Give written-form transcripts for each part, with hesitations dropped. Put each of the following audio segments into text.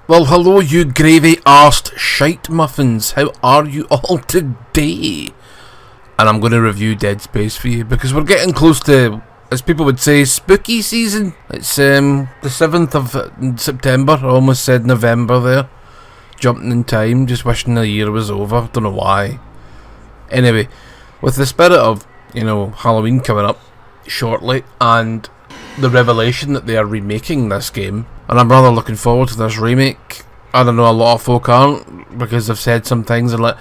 Well, hello you gravy-arsed shite muffins, how are you all today? And I'm going to review Dead Space for you, because we're getting close to, as people would say, spooky season. It's the 7th of September, I almost said November there. Jumping in time, just wishing the year was over, don't know why. Anyway, with the spirit of, Halloween coming up shortly, and the revelation that they are remaking this game, and I'm rather looking forward to this remake. I don't know, a lot of folk aren't, because they've said some things and like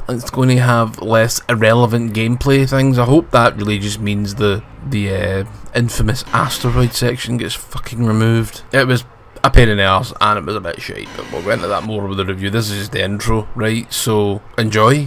it's going to have less irrelevant gameplay things. I hope that really just means the infamous asteroid section gets fucking removed. It was a pain in the arse and it was a bit shite, but we'll go into that more with the review. This is just the intro, right? So enjoy.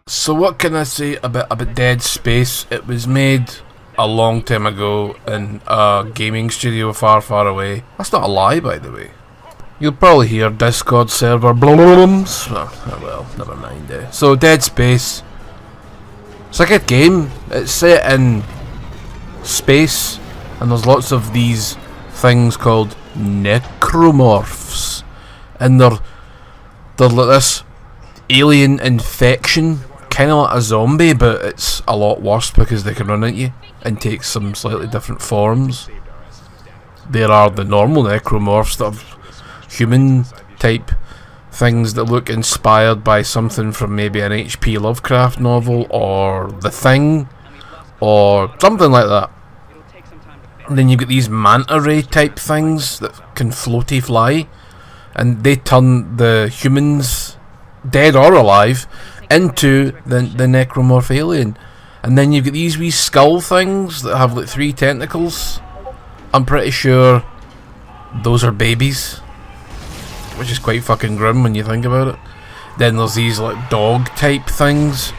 So what can I say about Dead Space? It was made a long time ago in a gaming studio far, far away. That's not a lie, by the way. You'll probably hear Discord server blums. Oh, well, never mind. So Dead Space. It's a good game. It's set in space, and there's lots of these things called necromorphs, and they're like this alien infection. Kind of like a zombie, but it's a lot worse because they can run at you and take some slightly different forms. There are the normal necromorphs that have human type things that look inspired by something from maybe an H.P. Lovecraft novel or The Thing or something like that. And then you get these manta ray type things that can floaty fly, and they turn the humans, dead or alive, into the necromorph alien. And then you get these wee skull things that have like 3 tentacles. I'm pretty sure those are babies, which is quite fucking grim when you think about it. Then there's these like dog type things.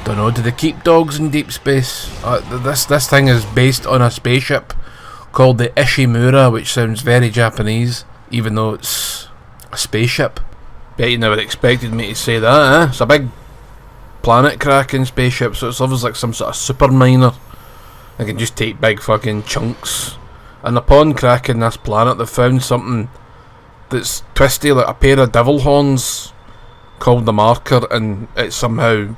Don't know, do they keep dogs in deep space? This thing is based on a spaceship called the Ishimura, which sounds very Japanese, even though it's a spaceship. Bet you never expected me to say that, eh? It's a big planet cracking spaceship, so it's obviously like some sort of super miner. They can just take big fucking chunks. And upon cracking this planet, they found something that's twisty, like a pair of devil horns called the marker, and it somehow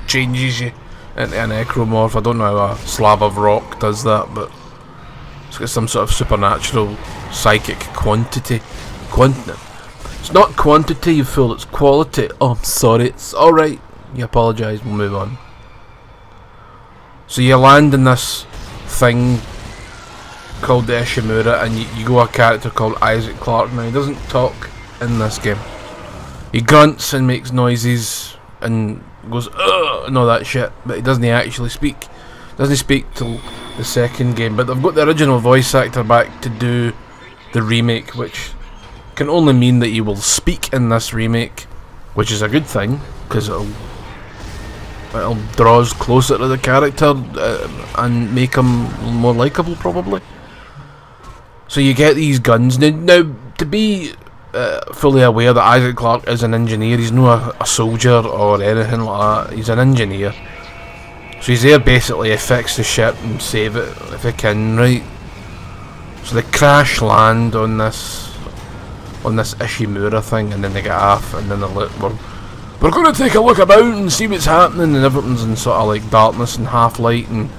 changes you into a necromorph. I don't know how a slab of rock does that, but it's got some sort of supernatural psychic quantity. It's not quantity, you fool, it's quality. Oh, I'm sorry, it's alright. You apologise, we'll move on. So you land in this thing called the Ishimura, and you go a character called Isaac Clarke. Now, he doesn't talk in this game. He grunts and makes noises and goes, ugh, and all that shit, but he doesn't actually speak. Doesn't speak till the second game, but they've got the original voice actor back to do the remake, which can only mean that you will speak in this remake, which is a good thing, because it'll draw us closer to the character and make him more likeable, probably. So you get these guns. Now to be fully aware that Isaac Clarke is an engineer, he's not a soldier or anything like that, he's an engineer. So he's there basically to fix the ship and save it if he can, right? So they crash land on this Ishimura thing, and then they get off, and then they're like, we're going to take a look about and see what's happening, and everything's in sort of like darkness and half-light and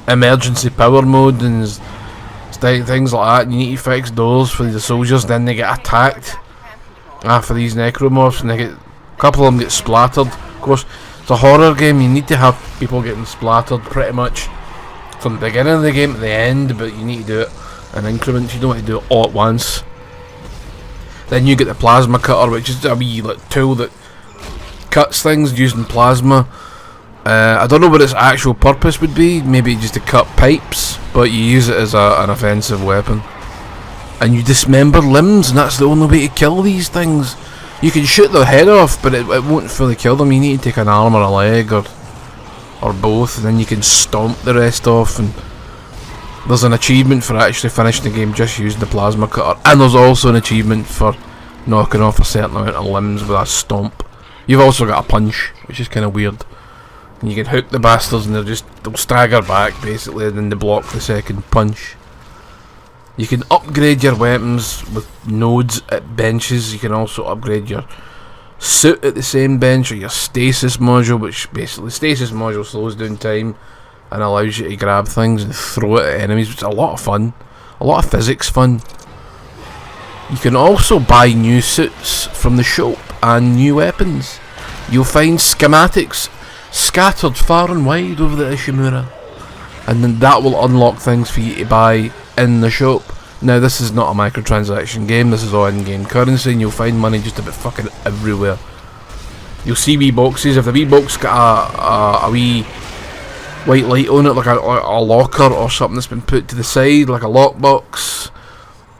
emergency power mode and things like that, and you need to fix doors for the soldiers. Then they get attacked after these necromorphs, and a couple of them get splattered. Of course, it's a horror game, you need to have people getting splattered pretty much from the beginning of the game to the end, but you need to do it in increments, you don't want to do it all at once. Then you get the plasma cutter, which is a wee tool that cuts things using plasma. I don't know what its actual purpose would be. Maybe just to cut pipes, but you use it as an offensive weapon. And you dismember limbs, and that's the only way to kill these things. You can shoot their head off, but it won't fully kill them. You need to take an arm or a leg or both, and then you can stomp the rest off. And there's an achievement for actually finishing the game just using the plasma cutter, and there's also an achievement for knocking off a certain amount of limbs with a stomp. You've also got a punch, which is kind of weird. And you can hook the bastards, and they'll stagger back basically, and then they block the second punch. You can upgrade your weapons with nodes at benches. You can also upgrade your suit at the same bench, or your stasis module, which basically stasis module slows down time and allows you to grab things and throw it at enemies, which is a lot of fun. A lot of physics fun. You can also buy new suits from the shop and new weapons. You'll find schematics scattered far and wide over the Ishimura, and then that will unlock things for you to buy in the shop. Now, this is not a microtransaction game, this is all in-game currency, and you'll find money just about fucking everywhere. You'll see wee boxes. If the wee box got a wee white light on it, like a locker or something that's been put to the side, like a lockbox,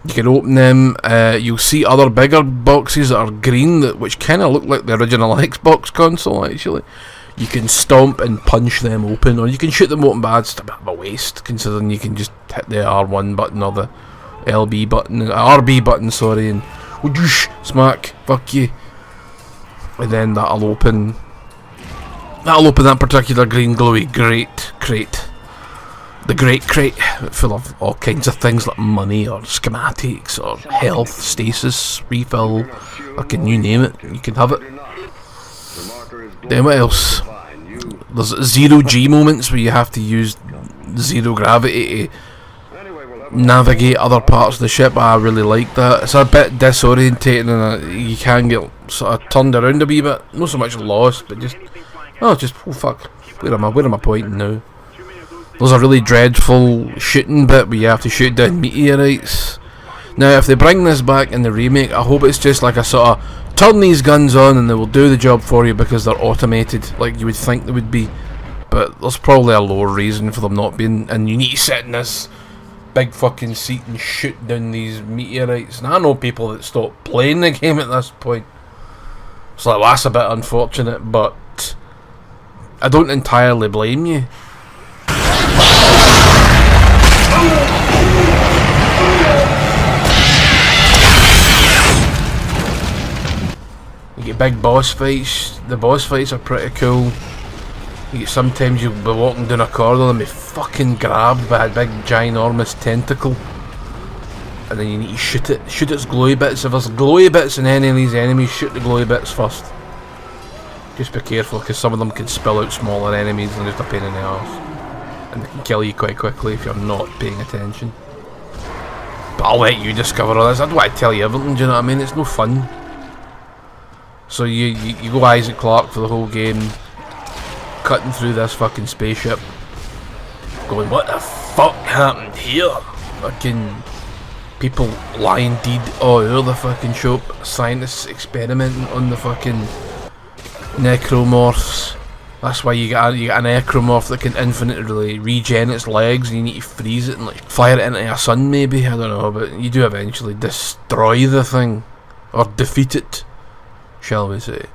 you can open them. You'll see other bigger boxes that are green, which kind of look like the original Xbox console, actually. You can stomp and punch them open, or you can shoot them open, but it's a bit of a waste, considering you can just hit the R1 button or the LB button, RB button, sorry, and whoosh, smack, fuck you. And then that'll open that particular green glowy crate. The great crate, full of all kinds of things like money or schematics or health, stasis, refill, fucking you name it, you can have it. Then what else? There's zero G moments where you have to use zero gravity to navigate other parts of the ship. I really like that. It's a bit disorientating, and you can get sort of turned around a wee bit. Not so much lost, but oh fuck, where am I pointing now? There's a really dreadful shooting bit where you have to shoot down meteorites. Now, if they bring this back in the remake, I hope it's just like a sort of turn these guns on and they will do the job for you because they're automated, like you would think they would be. But there's probably a lower reason for them not being, and you need to sit in this big fucking seat and shoot down these meteorites. And I know people that stop playing the game at this point. So like, well, that's a bit unfortunate, but I don't entirely blame you. You get big boss fights. The boss fights are pretty cool. Sometimes you'll be walking down a corridor and be fucking grabbed by a big ginormous tentacle, and then you need to shoot its glowy bits. If there's glowy bits in any of these enemies, shoot the glowy bits first. Just be careful, because some of them can spill out smaller enemies and just a pain in the arse, and they can kill you quite quickly if you're not paying attention. But I'll let you discover all this. I don't want to tell you everything, do you know what I mean? It's no fun. So you go Isaac Clarke for the whole game, cutting through this fucking spaceship, going, what the fuck happened here? Fucking people lying dead all over the fucking shop, scientists experimenting on the fucking necromorphs. That's why you get a necromorph that can infinitely regen its legs, and you need to freeze it and like fire it into a sun maybe, I don't know, but you do eventually destroy the thing, or defeat it, shall we say.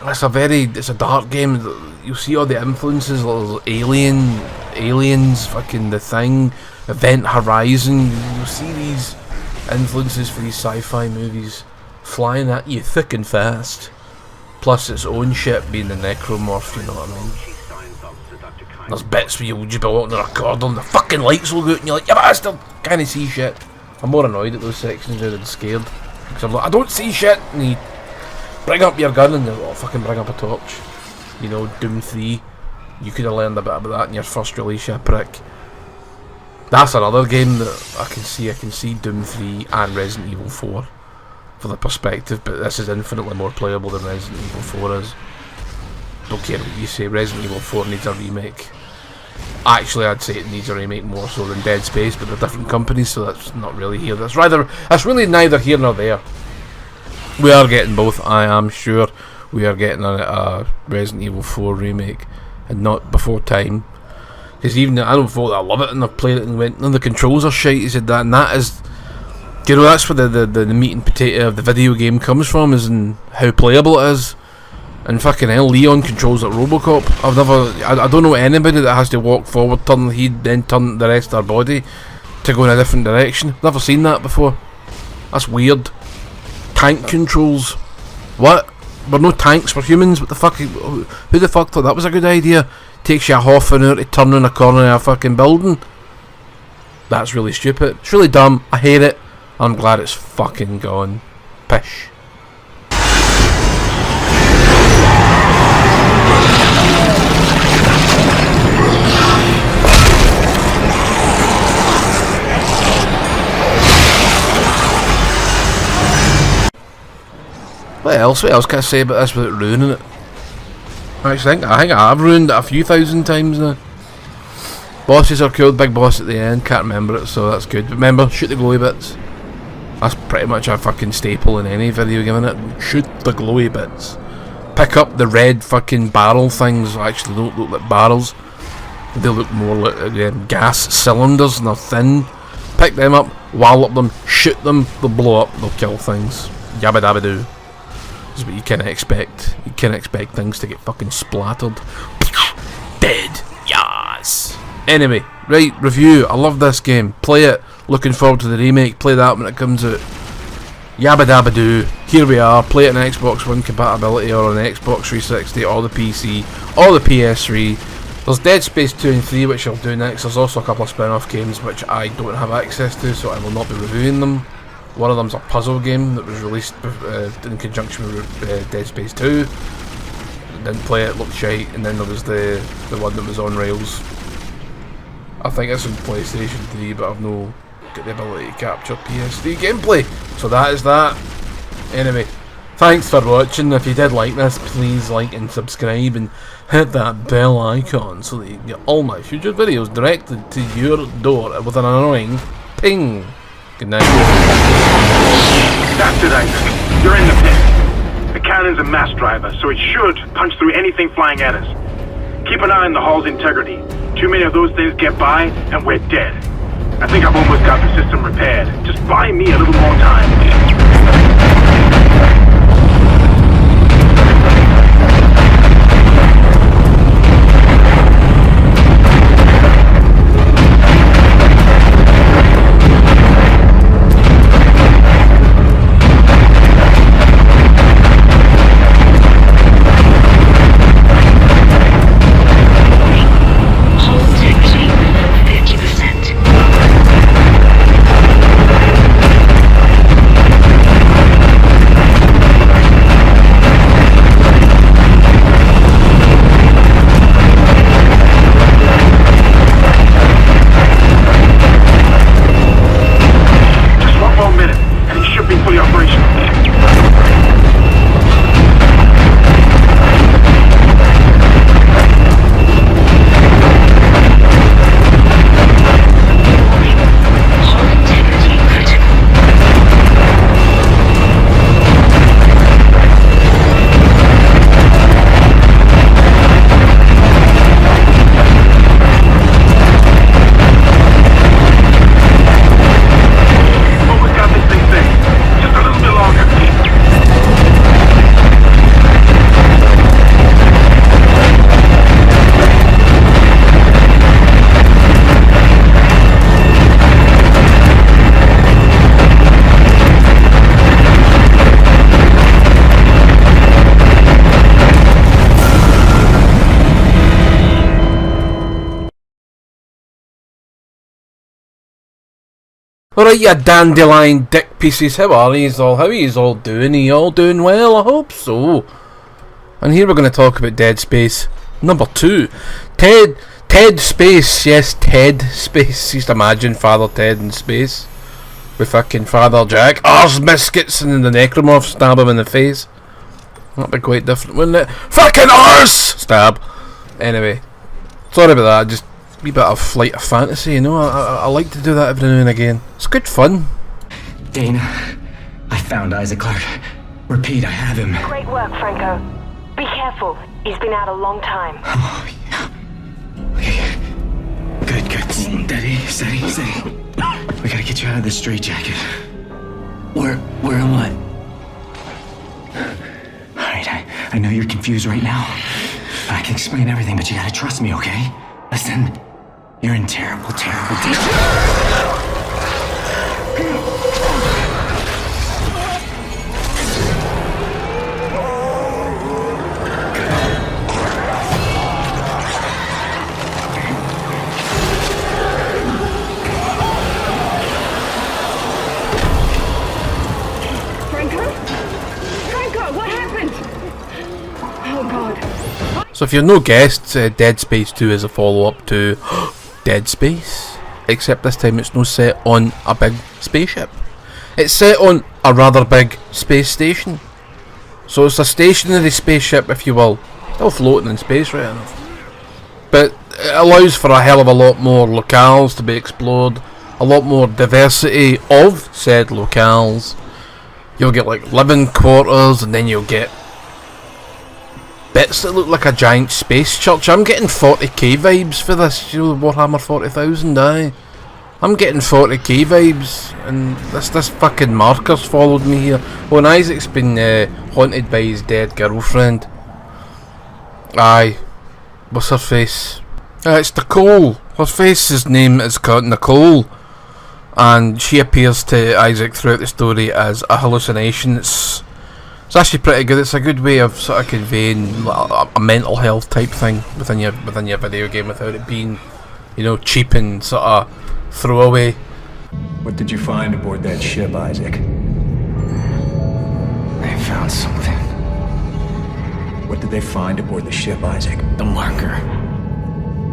It's a dark game. You'll see all the influences, like aliens, fucking The Thing, Event Horizon. You'll see these influences for these sci-fi movies flying at you thick and fast. Plus its own shit being the necromorph, you know what I mean? There's bits where you'll just be walking on a corridor and the fucking lights will go out and you're like, yeah, but I still can't see shit. I'm more annoyed at those sections now than scared. Because I'm like, I don't see shit, and you bring up your gun and they'll fucking bring up a torch. You know, Doom 3. You could have learned a bit about that in your first release, you prick. That's another game that I can see Doom 3 and Resident Evil 4 for the perspective, but this is infinitely more playable than Resident Evil 4 is. Don't care what you say, Resident Evil 4 needs a remake. Actually, I'd say it needs a remake more so than Dead Space, but they're different companies, so that's not really here. That's really neither here nor there. We are getting both, I am sure. we are getting a Resident Evil 4 remake, and not before time. Because even I know folk that love it and they've played it and went, no, the controls are shite. He said that, and that is, you know, that's where the meat and potato of the video game comes from, is in how playable it is. And fucking hell, Leon controls like Robocop. I don't know anybody that has to walk forward, turn the head, then turn the rest of their body to go in a different direction. Never seen that before. That's weird. Tank controls. What? We're no tanks, we're humans. What the fuck? Who the fuck thought that was a good idea? Takes you a half an hour to turn in a corner of a fucking building. That's really stupid. It's really dumb. I hate it. I'm glad it's fucking gone. Pish. What else can I say about this without ruining it? Actually, I think I have ruined it a few thousand times now. Bosses are cool, big boss at the end, can't remember it, so that's good. Remember, shoot the glowy bits. That's pretty much a fucking staple in any video game, innit? Shoot the glowy bits. Pick up the red fucking barrel things, actually don't look like barrels. They look more like gas cylinders and they're thin. Pick them up, wallop them, shoot them, they'll blow up, they'll kill things. Yabba dabba doo. This is what you kinda expect. You kinda expect things to get fucking splattered. Dead. Yes. Anyway, right, review. I love this game. Play it. Looking forward to the remake. Play that when it comes out. Yabba dabba doo. Here we are. Play it on Xbox One compatibility or on Xbox 360 or the PC or the PS3. There's Dead Space 2 and 3 which I'll do next. There's also a couple of spin-off games which I don't have access to, so I will not be reviewing them. One of them's a puzzle game that was released in conjunction with Dead Space 2. Didn't play it, looked shite, and then there was the one that was on rails. I think it's on PlayStation 3, but I've no got the ability to capture PS3 gameplay. So that is that. Anyway, thanks for watching. If you did like this, please like and subscribe and hit that bell icon so that you can get all my future videos directed to your door with an annoying ping. Good night. That's it, Isaac. You're in the pit. The cannon's a mass driver, so it should punch through anything flying at us. Keep an eye on the hull's integrity. Too many of those things get by, and we're dead. I think I've almost got the system repaired. Just buy me a little more time. Alright, you dandelion dick pieces, how are yous all? How are yous all doing? Are you all doing well? I hope so. And here we're going to talk about Dead Space number 2. Ted Space, yes, Ted Space. Just imagine Father Ted in space with fucking Father Jack. Arse biscuits, and then the necromorph stab him in the face. That'd be quite different, wouldn't it? Fucking arse! Stab. Anyway, sorry about that. Just a wee bit of flight of fantasy, you know. I like to do that every now and again. It's good fun. Dana, I found Isaac Clarke. Repeat, I have him. Great work, Franco. Be careful. He's been out a long time. Oh, yeah. Okay. Good. Steady. We gotta get you out of this straitjacket. Where am I? Alright, I know you're confused right now. I can explain everything, but you gotta trust me, okay? Listen, you're in terrible danger. So if you've no guessed, Dead Space 2 is a follow-up to Dead Space, except this time it's not set on a big spaceship. It's set on a rather big space station. So it's a stationary spaceship, if you will, still floating in space, right enough. But it allows for a hell of a lot more locales to be explored, a lot more diversity of said locales. You'll get like living quarters, and then you'll get bits that look like a giant space church. I'm getting 40k vibes for this, you know, Warhammer 40,000, aye. I'm getting 40k vibes, and this fucking marker's followed me here. Oh, and Isaac's been haunted by his dead girlfriend. Aye. What's her face? It's Nicole. Her face's name is called Nicole, and she appears to Isaac throughout the story as a hallucination. It's actually pretty good. It's a good way of sort of conveying a mental health type thing within your video game without it being, you know, cheap and sort of throwaway. What did you find aboard that ship, Isaac? They found something. What did they find aboard the ship, Isaac? The marker.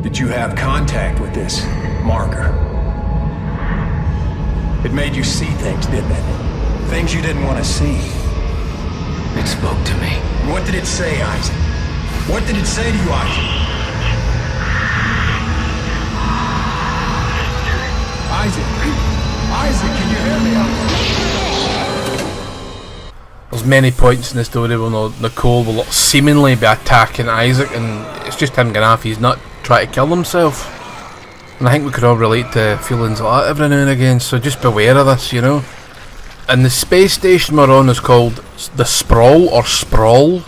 Did you have contact with this marker? It made you see things, didn't it? Things you didn't want to see. It spoke to me. What did it say, Isaac? What did it say to you, Isaac? Isaac, can you hear me? There's many points in the story where Nicole will seemingly be attacking Isaac, and it's just him getting off his nut trying to kill himself. And I think we could all relate to feelings like that every now and again, so just beware of this, you know. And the space station we're on is called the Sprawl, or Sprawl.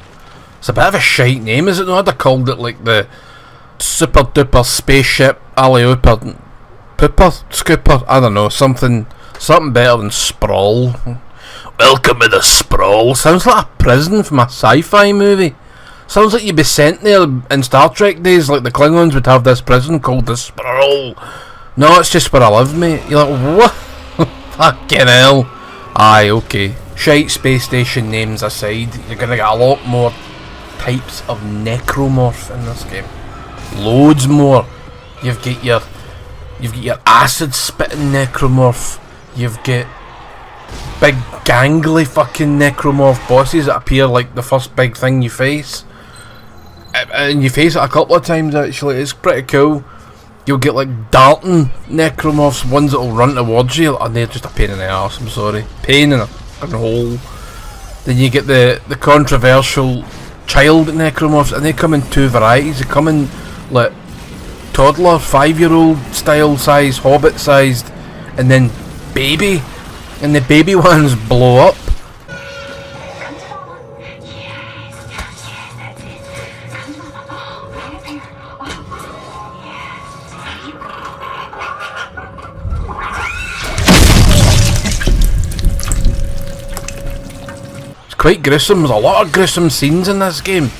It's a bit of a shite name, is it not? I'd have called it like the Super Duper Spaceship Alley-Ooper Pooper Scooper, I don't know, something better than Sprawl. Welcome to the Sprawl. Sounds like a prison from a sci-fi movie. Sounds like you'd be sent there in Star Trek days, like the Klingons would have this prison called the Sprawl. No, it's just where I live, mate. You're like, what? Fucking hell. Aye, okay. Shite space station names aside, you're gonna get a lot more types of necromorph in this game. Loads more. You've got your acid spitting necromorph. You've got big gangly fucking necromorph bosses that appear like the first big thing you face. And you face it a couple of times actually. It's pretty cool. You'll get like darting necromorphs, ones that'll run towards you, and they're just a pain in the arse, I'm sorry. Pain in a hole. Then you get the controversial child necromorphs, and they come in two varieties. They come in like toddler, 5-year-old style size, hobbit sized, and then baby. And the baby ones blow up. Quite gruesome. There's a lot of gruesome scenes in this game.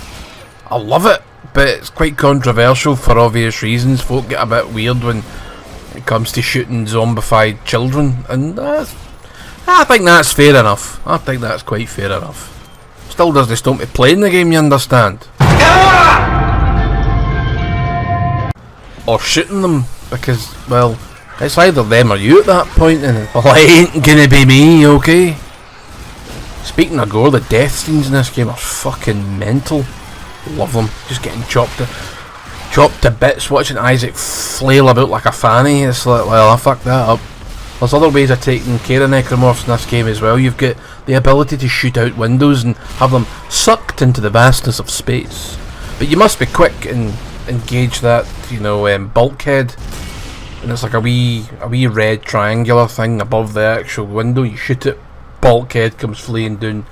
I love it, but it's quite controversial for obvious reasons. Folk get a bit weird when it comes to shooting zombified children, and I think that's fair enough. I think that's quite fair enough. Still doesn't stop me playing the game, you understand? Or shooting them, because, well, it's either them or you at that point, and well, it ain't gonna be me, okay? Speaking of gore, the death scenes in this game are fucking mental. Love them. Just getting chopped to bits, watching Isaac flail about like a fanny. It's like, well, I fucked that up. There's other ways of taking care of necromorphs in this game as well. You've got the ability to shoot out windows and have them sucked into the vastness of space. But you must be quick and engage that, bulkhead. And it's like a wee red triangular thing above the actual window. You shoot it, bulkhead comes fleeing down.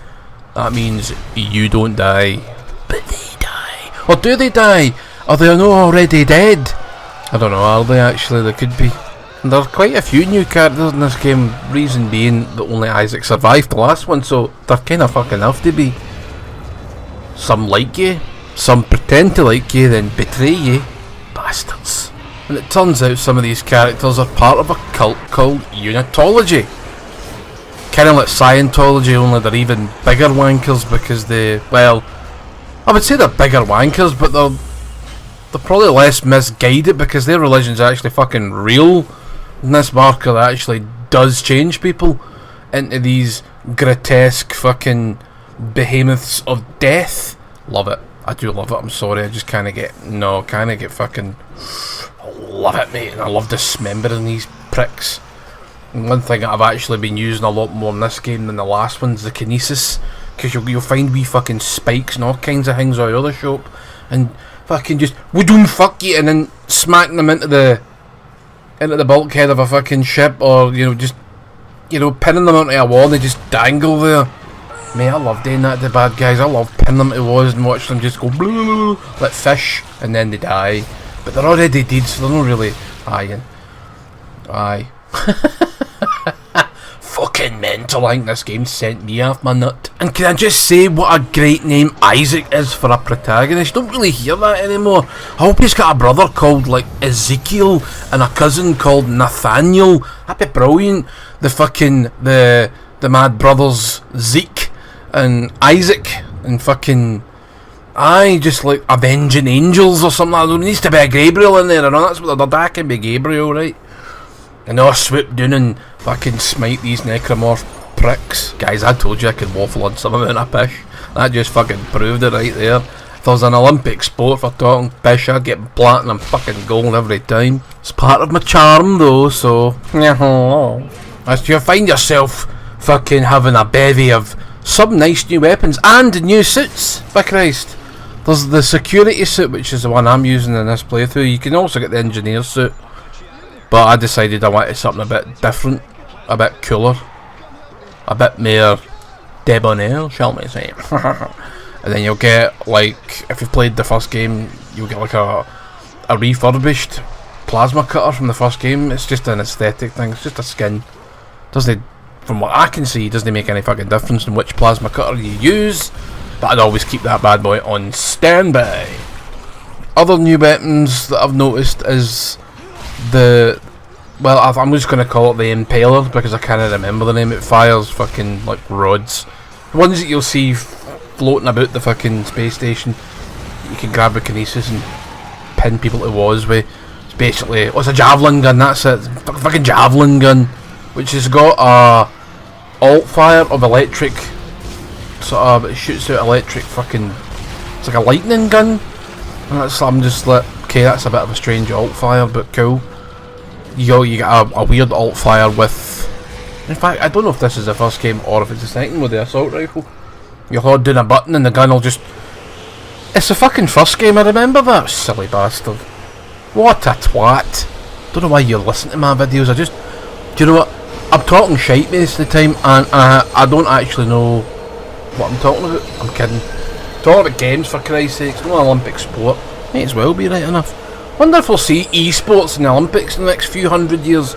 That means you don't die. But they die. Or do they die? Are they not already dead? I don't know, are they actually? They could be. And there are quite a few new characters in this game, reason being that only Isaac survived the last one, so they're kind of fucking have to be. Some like you, some pretend to like you, then betray you. Bastards. And it turns out some of these characters are part of a cult called Unitology. Kind of like Scientology, only they're even bigger wankers because they, well, I would say they're bigger wankers, but they're probably less misguided because their religion's actually fucking real. And this marker actually does change people into these grotesque fucking behemoths of death. Love it. I do love it. I'm sorry. I just kind of get fucking... I love it, mate. And I love dismembering these pricks. And one thing that I've actually been using a lot more in this game than the last one's the kinesis. Because you'll find wee fucking spikes and all kinds of things all over the shop. And fucking just woodoom fuck you, and then smacking them into the bulkhead of a fucking ship, or just pinning them onto a wall and they just dangle there. Mate, I love doing that to bad guys. I love pinning them to walls and watch them just go blah, blah, blah, like fish, and then they die. But they're already dead, so they're not really dying. Aye. Fucking mental. I think this game sent me off my nut. And can I just say what a great name Isaac is for a protagonist? You don't really hear that anymore. I hope he's got a brother called like Ezekiel and a cousin called Nathaniel. That'd be brilliant. The mad brothers Zeke and Isaac and fucking just like Avenging Angels or something like that. There needs to be a Gabriel in there, and that's what their dad can be, Gabriel, right? And I'll swoop down and fucking smite these necromorph pricks. Guys, I told you I could waffle on some amount of pish. That just fucking proved it right there. If there was an Olympic sport for talking pish, I'd get platinum fucking gold every time. It's part of my charm though, so... As you find yourself fucking having a bevy of some nice new weapons and new suits, for Christ. There's the security suit, which is the one I'm using in this playthrough. You can also get the engineer suit. But I decided I wanted something a bit different, a bit cooler, a bit more debonair, shall we say. And then you'll get, like, if you've played the first game, you'll get like a refurbished plasma cutter from the first game. It's just an aesthetic thing, it's just a skin. Doesn't, from what I can see, doesn't make any fucking difference in which plasma cutter you use. But I'd always keep that bad boy on standby. Other new weapons that I've noticed is... I'm just going to call it the Impaler because I can't remember the name. It fires fucking like rods. The ones that you'll see floating about the fucking space station. You can grab a kinesis and pin people to walls with. It's basically, it's a javelin gun, that's it. It's a fucking javelin gun. Which has got a alt fire of electric. It shoots out electric fucking... It's like a lightning gun. And I'm just like... Okay, that's a bit of a strange alt fire, but cool. You get a weird alt fire with... In fact, I don't know if this is the first game or if it's the second with the assault rifle. You hold down a button and the gun will just... It's the fucking first game, I remember that, silly bastard. What a twat. Don't know why you listen to my videos, do you know what? I'm talking shite most of the time, and I don't actually know what I'm talking about. I'm kidding. Talking about games, for Christ's sake, it's not an Olympic sport. Might as well be, right enough. Wonder if we'll see esports in the Olympics in the next few hundred years.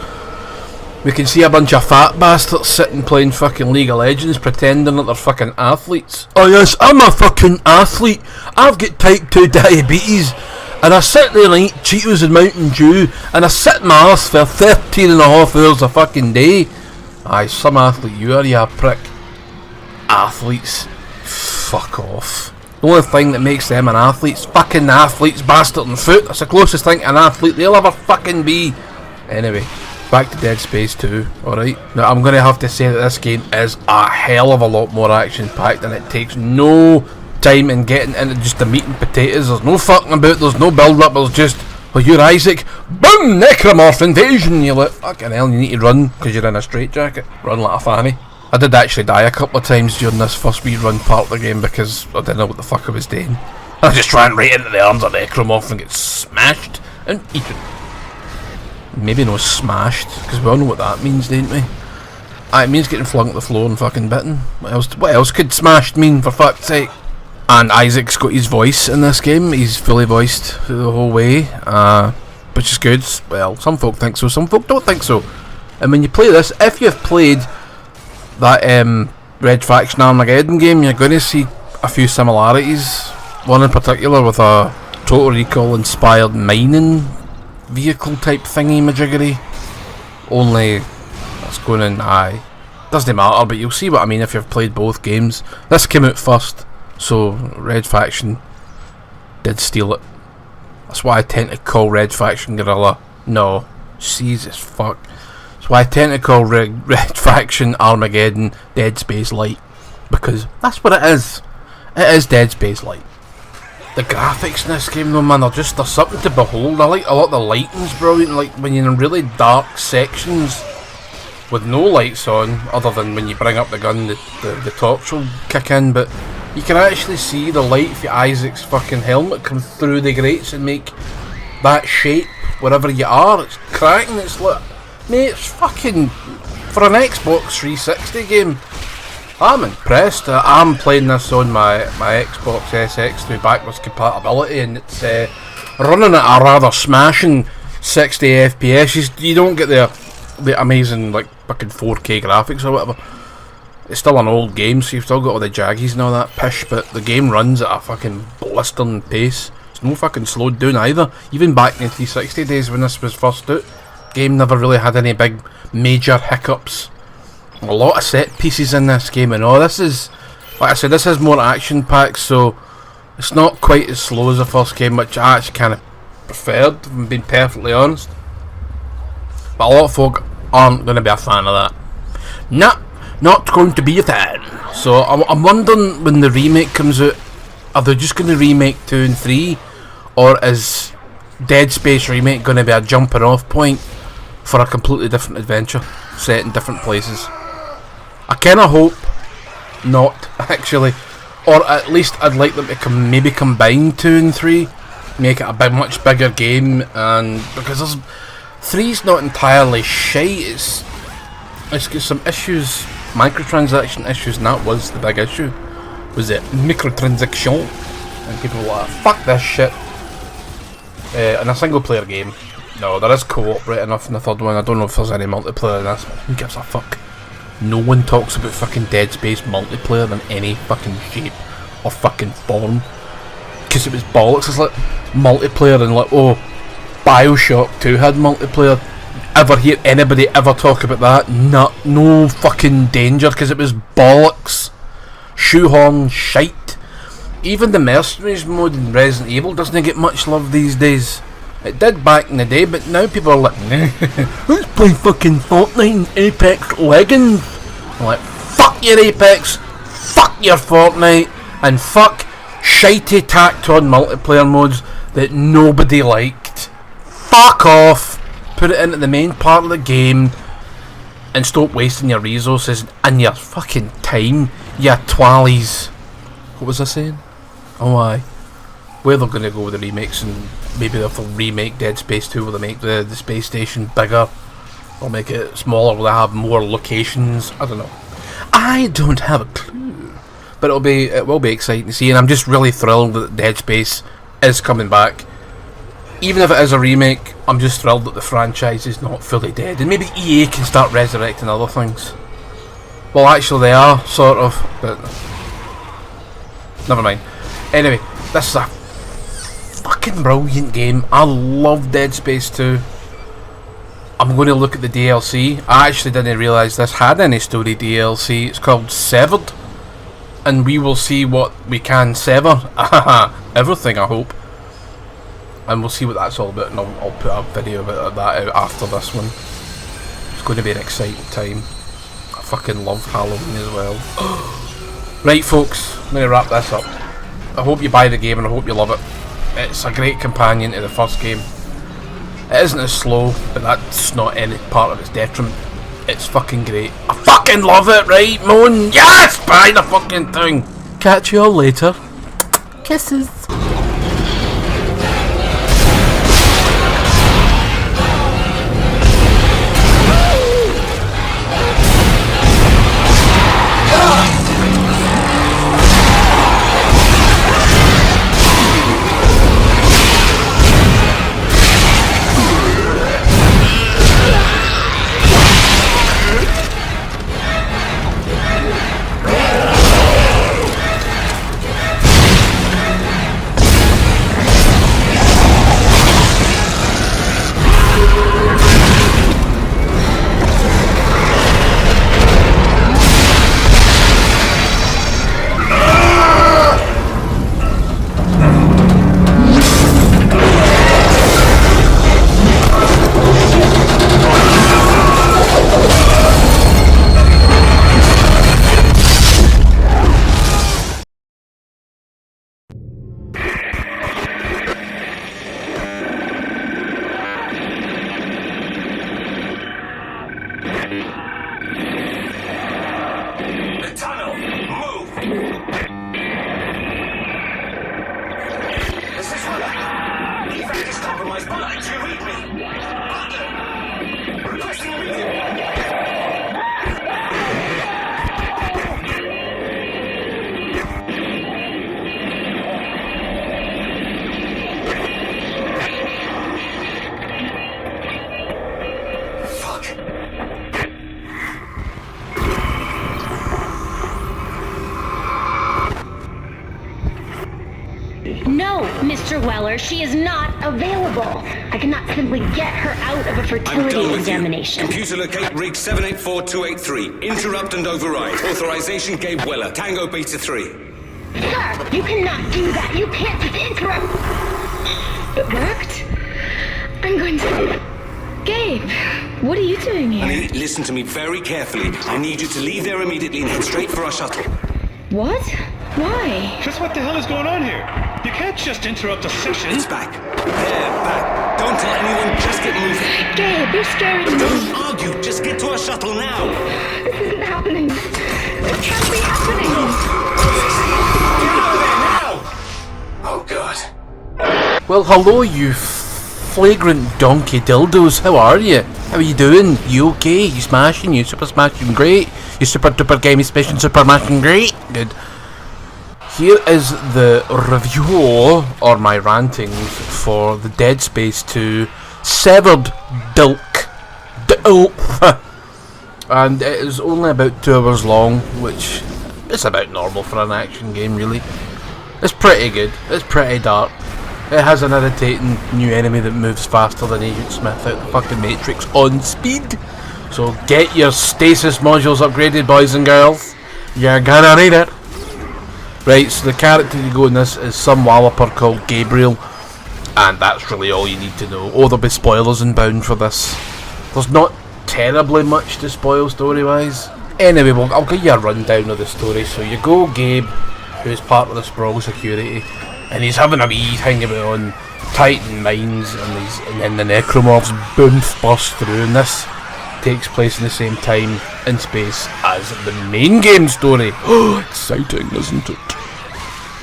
We can see a bunch of fat bastards sitting playing fucking League of Legends pretending that they're fucking athletes. Oh yes, I'm a fucking athlete. I've got type 2 diabetes. And I sit there and eat Cheetos and Mountain Dew. And I sit in my arse for 13 and a half hours a fucking day. Aye, some athlete you are, you prick. Athletes. Fuck off. The only thing that makes them an athlete's fucking athlete's bastard and foot. That's the closest thing to an athlete they'll ever fucking be. Anyway, back to Dead Space 2, alright? Now I'm going to have to say that this game is a hell of a lot more action packed and it takes no time in getting into just the meat and potatoes. There's no fucking about, there's no build up, there's just, well, you're Isaac, boom, necromorph invasion. You're like, fucking hell, you need to run because you're in a straitjacket. Run like a fanny. I did actually die a couple of times during this first wee run part of the game because I didn't know what the fuck I was doing. I was just trying right into the arms of the necromorph and get smashed and eaten. Maybe no smashed, because we all know what that means, don't we? It means getting flung at the floor and fucking bitten. What else could smashed mean, for fuck's sake? And Isaac's got his voice in this game. He's fully voiced through the whole way, which is good. Well, some folk think so, some folk don't think so. And when you play this, if you've played that Red Faction Armageddon game, you're going to see a few similarities. One in particular with a Total Recall inspired mining vehicle type thingy majiggery. Only that's going in, doesn't matter, but you'll see what I mean if you've played both games. This came out first, so Red Faction did steal it. That's why I tend to call Red Faction Guerrilla. No, Jesus fuck. That's why I tend to call Red Faction Armageddon Dead Space Light, because that's what it is. It is Dead Space Light. The graphics in this game though, man, they're something to behold. I like a lot of the lighting's brilliant, like when you're in really dark sections with no lights on, other than when you bring up the gun, the torch will kick in, but you can actually see the light for Isaac's fucking helmet come through the grates and make that shape wherever you are. It's cracking, it's like, mate, it's fucking, for an Xbox 360 game, I'm impressed. I'm playing this on my Xbox SX through backwards compatibility, and it's running at a rather smashing 60 FPS. You don't get the amazing like fucking 4K graphics or whatever. It's still an old game, so you've still got all the jaggies and all that pish, but the game runs at a fucking blistering pace. It's no fucking slowed down either. Even back in the 360 days when this was first out, game never really had any big major hiccups. A lot of set pieces in this game and all. This is, like I said, this is more action packed, so it's not quite as slow as the first game, which I actually kind of preferred, if I'm being perfectly honest. But a lot of folk aren't going to be a fan of that. Nah, not going to be a fan. So I'm wondering when the remake comes out, are they just going to remake 2 and 3, or is Dead Space Remake going to be a jumping off point for a completely different adventure set in different places? I kind of hope not, actually, or at least I'd like them to maybe combine 2 and 3, make it a much bigger game, and because there's 3's not entirely shite. It's got some issues, microtransaction issues, and that was the big issue. Was it microtransaction? And people were like, fuck this shit. In a single player game, no, there is co-op right enough in the third one. I don't know if there's any multiplayer in this. Who gives a fuck? No one talks about fucking Dead Space multiplayer in any fucking shape or fucking form, because it was bollocks. It's like multiplayer and like, oh, Bioshock 2 had multiplayer. Ever hear anybody ever talk about that? No fucking danger, because it was bollocks. Shoehorn shite. Even the Mercenaries mode in Resident Evil doesn't get much love these days. It did back in the day, but now people are like, let's play fucking Fortnite and Apex Legends. I'm like, fuck your Apex, fuck your Fortnite, and fuck shitey tacked on multiplayer modes that nobody liked. Fuck off. Put it into the main part of the game and stop wasting your resources and your fucking time, you twallies. What was I saying? Oh, aye. Where they're going to go with the remakes, and maybe if they'll remake Dead Space 2, will they make the space station bigger, or make it smaller, will they have more locations? I don't know. I don't have a clue. But it will be exciting to see, and I'm just really thrilled that Dead Space is coming back. Even if it is a remake, I'm just thrilled that the franchise is not fully dead, and maybe EA can start resurrecting other things. Well, actually they are, sort of, but never mind. Anyway, this is a fucking brilliant game. I love Dead Space 2. I'm going to look at the DLC. I actually didn't realise this had any story DLC. It's called Severed, and we will see what we can sever. Everything, I hope. And we'll see what that's all about, and I'll put a video about that out after this one. It's going to be an exciting time. I fucking love Halloween as well. Right folks, I'm going to wrap this up. I hope you buy the game and I hope you love it. It's a great companion to the first game. It isn't as slow, but that's not any part of its detriment. It's fucking great. I fucking love it, right, Moan? Yes! Buy the fucking thing! Catch you all later. Kisses. No, Mr. Weller, she is not available. I cannot simply get her out of a fertility examination. Computer locate rig 784283. Interrupt and override. Authorization Gabe Weller. Tango Beta 3. Sir, you cannot do that. You can't just interrupt. It worked? I'm going to... Gabe, what are you doing here? Honey, listen to me very carefully. I need you to leave there immediately and head straight for our shuttle. What? Why? Just what the hell is going on here? You can't just interrupt a session. It's back. There, back. Don't tell anyone, just get moving. Gabe, you're scaring me. Don't argue, just get to our shuttle now. This isn't happening. It can't be happening. Get out of there now! Oh, God. Well, hello, you flagrant donkey dildos. How are you? How are you doing? You okay? You smashing? You super smashing great? You super duper gamey smashing super smashing great? Good. Here is the review, or my rantings, for the Dead Space 2 Severed Dilk. And it is only about 2 hours long, which is about normal for an action game, really. It's pretty good. It's pretty dark. It has an irritating new enemy that moves faster than Agent Smith out the fucking Matrix on speed. So get your stasis modules upgraded, boys and girls. You're gonna need it. Right, so the character you go in this is some walloper called Gabriel, and that's really all you need to know. Oh, there'll be spoilers inbound for this. There's not terribly much to spoil story-wise. Anyway, I'll give you a rundown of the story. So you go Gabe, who's part of the Sprawl security, and he's having a wee thing about on Titan mines, and then the Necromorphs boomf burst through, and this takes place in the same time in space as the main game story. Oh, exciting, isn't it?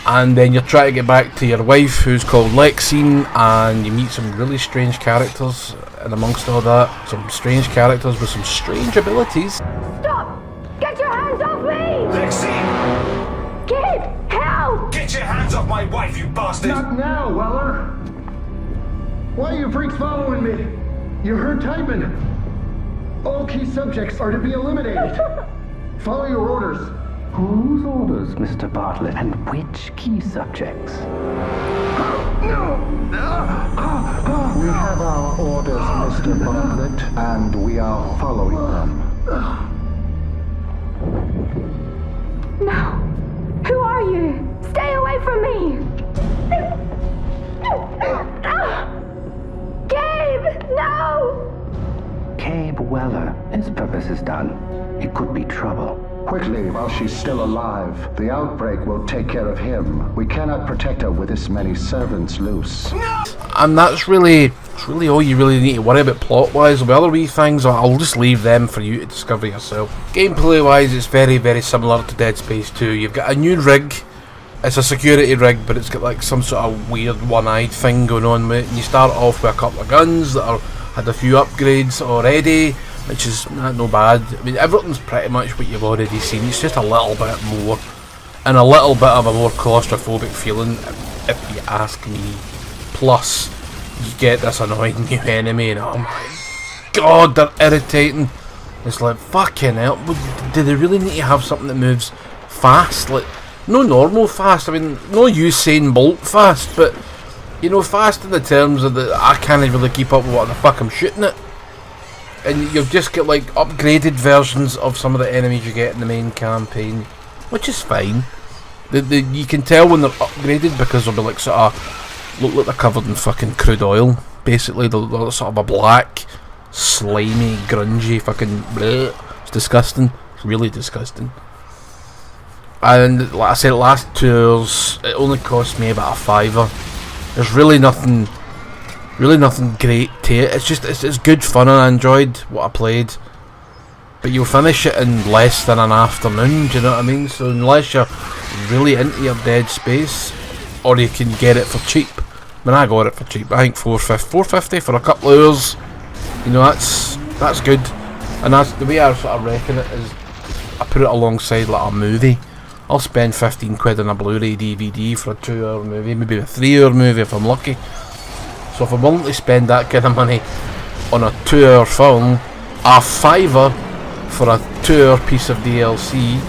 And then you try to get back to your wife, who's called Lexine, and you meet some really strange characters, and amongst all that, some strange characters with some strange abilities. Stop! Get your hands off me! Lexi! Gabe, help! Get your hands off my wife, you bastard! Not now, Weller! Why are you freaks following me? You heard Titan. All key subjects are to be eliminated. Follow your orders. Whose orders, Mr. Bartlett, and which key subjects? No! We have our orders, Mr. Bartlett, and we are following them. No! Who are you? Stay away from me! Gabe! No! Gabe Weller. His purpose is done. It could be trouble. quickly while she's still alive. The outbreak will take care of him. We cannot protect her with this many servants loose. And that's really all you really need to worry about plot-wise. The other wee things, I'll just leave them for you to discover yourself. Gameplay-wise, it's very, very similar to Dead Space 2. You've got a new rig. It's a security rig, but it's got like some sort of weird one-eyed thing going on with it. And you start off with a couple of guns that had a few upgrades already, which is no bad. I mean, everything's pretty much what you've already seen. It's just a little bit more, and a little bit of a more claustrophobic feeling, if you ask me. Plus, you get this annoying new enemy, and oh my god, they're irritating. It's like, fucking hell, do they really need to have something that moves fast? Like, no normal fast, I mean, no Usain Bolt fast, but, you know, fast in the terms of that I can't really keep up with what the fuck I'm shooting at. And you've just got like upgraded versions of some of the enemies you get in the main campaign, which is fine. You can tell when they're upgraded because they'll be like sort of look like they're covered in fucking crude oil. Basically, they're sort of a black, slimy, grungy fucking bleh. It's disgusting. It's really disgusting. And like I said, last tours it only cost me about $5. There's really nothing great to it. It's just it's good fun, and I enjoyed what I played. But you'll finish it in less than an afternoon. Do you know what I mean? So unless you're really into your Dead Space, or you can get it for cheap. I mean, I got it for cheap. I think $4.50 for a couple of hours. You know, that's good. And that's the way I sort of reckon it is. I put it alongside like a movie. I'll spend 15 quid on a Blu-ray DVD for a 2-hour movie, maybe a 3-hour movie if I'm lucky. So if I'm willing to spend that kind of money on a 2-hour film, a $5 for a 2-hour piece of DLC,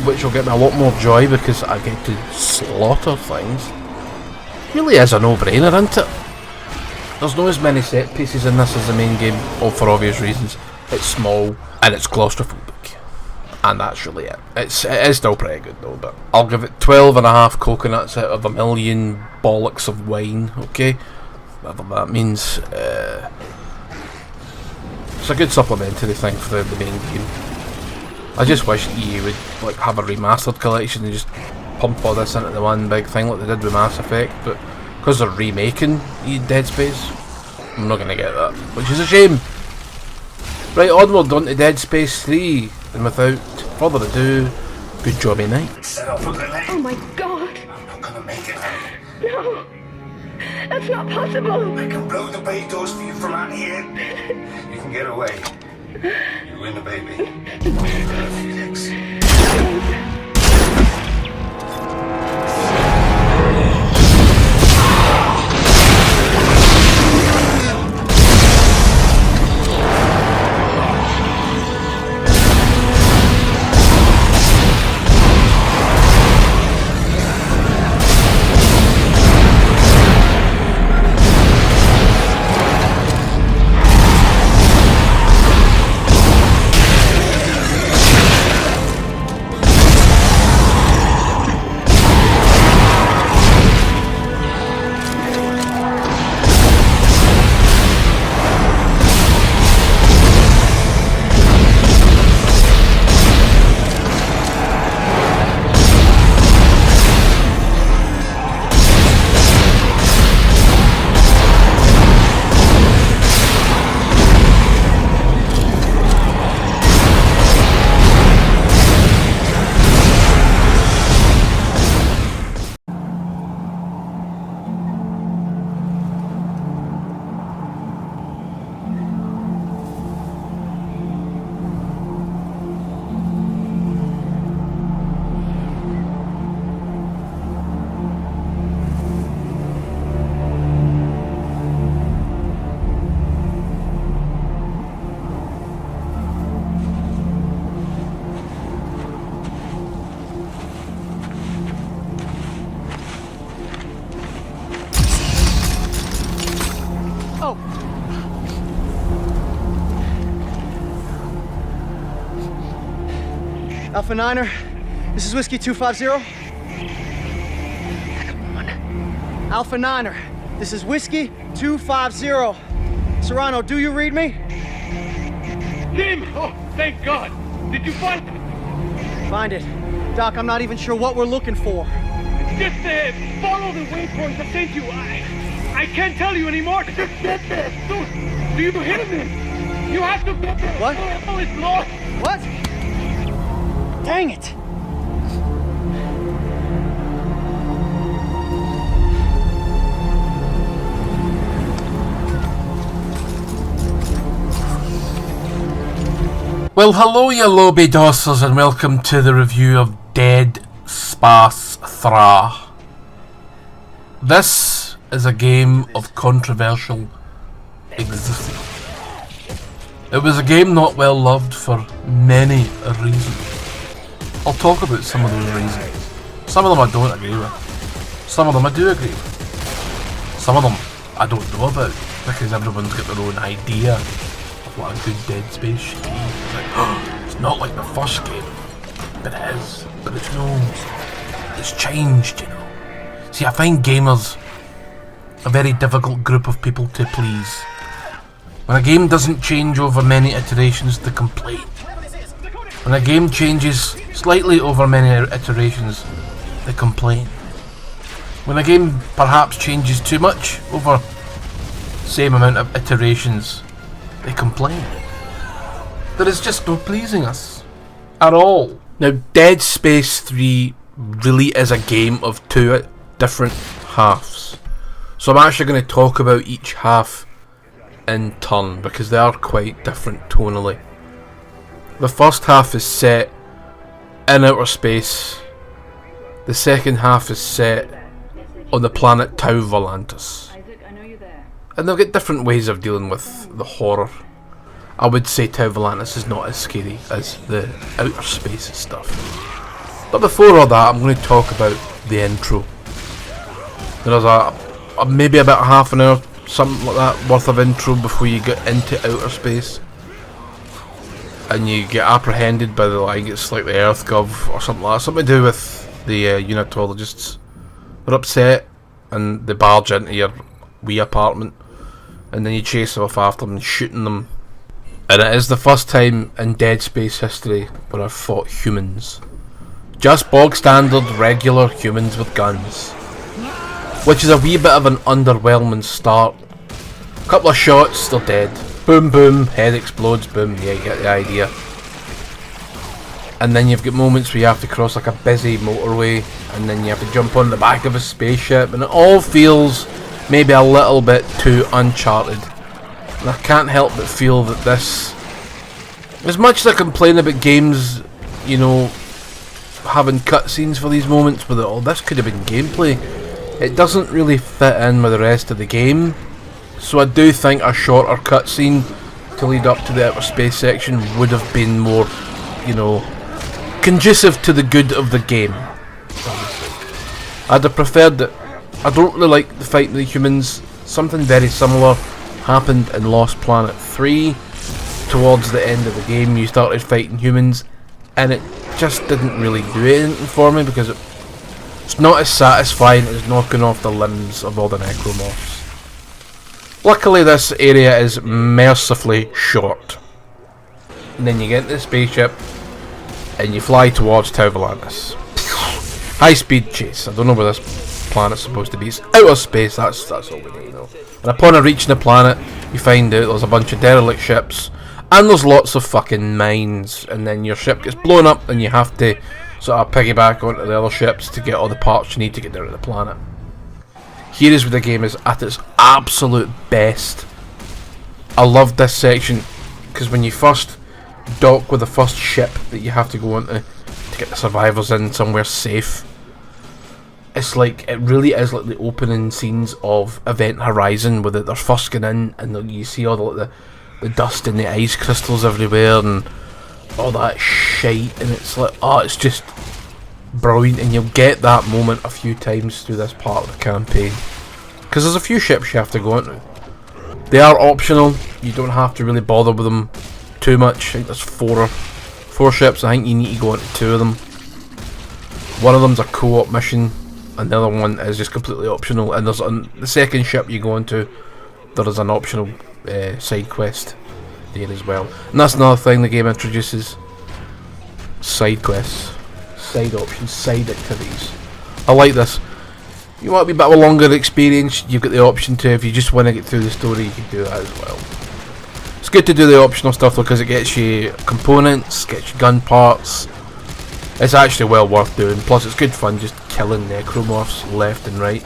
which will get me a lot more joy because I get to slaughter things, really is a no-brainer, isn't it? There's not as many set pieces in this as the main game, all for obvious reasons. It's small and it's claustrophobic. And that's really it. It is still pretty good though, but I'll give it 12.5 coconuts out of a million bollocks of wine, okay? Whatever that means. It's a good supplementary thing for the main game. I just wish EA would like have a remastered collection and just pump all this into the one big thing like they did with Mass Effect, but because they're remaking Dead Space, I'm not going to get that, which is a shame. Right, onward on to Dead Space 3, and without further ado, good jobby night. Oh my god! I'm not gonna make it out. No! That's not possible! I can blow the bay doors for you from out here. You can get away. You win the baby. Felix. Alpha Niner, this is Whiskey 250. Come on. Alpha Niner, this is Whiskey 250. Serrano, do you read me? Jim! Oh, thank God! Did you find him? Find it. Doc, I'm not even sure what we're looking for. Just follow the waypoint that sent you. I can't tell you anymore. Just get there. Do you hear me? You have to get there. What? Oh, it's lost. What? Dang it. Well, hello you lobby dossers, and welcome to the review of Dead Space 3. This is a game of controversial existence. It was a game not well loved for many reasons. I'll talk about some of those reasons. Some of them I don't agree with. Some of them I do agree with. Some of them I don't know about, because everyone's got their own idea of what a good Dead Space should be. It's like, oh, it's not like the first game, but it is. But it's no, it's changed, you know. See, I find gamers a very difficult group of people to please. When a game doesn't change over many iterations, they complain. When a game changes slightly over many iterations, they complain. When a game perhaps changes too much over same amount of iterations, they complain. There is just no pleasing us at all. Now, Dead Space 3 really is a game of two different halves. So I'm actually going to talk about each half in turn, because they are quite different tonally. The first half is set in outer space. The second half is set on the planet Tau Volantis. And they've got different ways of dealing with the horror. I would say Tau Volantis is not as scary as the outer space stuff. But before all that, I'm going to talk about the intro. There's maybe about half an hour, something like that, worth of intro before you get into outer space. And you get apprehended by I think it's like the EarthGov or something like that. Something to do with the unitologists. They're upset and they barge into your wee apartment. And then you chase off after them, shooting them. And it is the first time in Dead Space history where I've fought humans. Just bog standard, regular humans with guns. Which is a wee bit of an underwhelming start. Couple of shots, they're dead. Boom boom, head explodes, boom, yeah, you get the idea. And then you've got moments where you have to cross like a busy motorway, and then you have to jump on the back of a spaceship, and it all feels maybe a little bit too Uncharted. And I can't help but feel that this, as much as I complain about games, you know, having cutscenes for these moments where oh, this could have been gameplay, it doesn't really fit in with the rest of the game. So I do think a shorter cutscene to lead up to the outer space section would have been more, you know, conducive to the good of the game. I'd have preferred that. I don't really like the fight with the humans. Something very similar happened in Lost Planet 3. Towards the end of the game you started fighting humans, and it just didn't really do anything for me, because it's not as satisfying as knocking off the limbs of all the necromorphs. Luckily this area is mercifully short. And then you get into the spaceship and you fly towards Tau Volantis. High speed chase. I don't know where this planet's supposed to be. It's outer space, that's all we need to know. And upon reaching the planet, you find out there's a bunch of derelict ships, and there's lots of fucking mines, and then your ship gets blown up and you have to sort of piggyback onto the other ships to get all the parts you need to get down to the planet. Here is where the game is at its absolute best. I love this section, because when you first dock with the first ship that you have to go into to get the survivors in somewhere safe, it's like, it really is like the opening scenes of Event Horizon, where they're first getting in and you see all the dust and the ice crystals everywhere and all that shite, and it's like, oh, it's just brilliant. And you'll get that moment a few times through this part of the campaign, because there's a few ships you have to go into. They are optional, you don't have to really bother with them too much. I think there's four ships. I think you need to go into two of them. One of them's a co-op mission, and the other one is just completely optional. And there's the second ship you go into, there is an optional side quest there as well. And that's another thing the game introduces: side quests. side options, side activities. I like this. You want to be a bit of a longer experience, you've got the option to, if you just want to get through the story, you can do that as well. It's good to do the optional stuff though, because it gets you components, gets you gun parts. It's actually well worth doing, plus it's good fun just killing necromorphs left and right.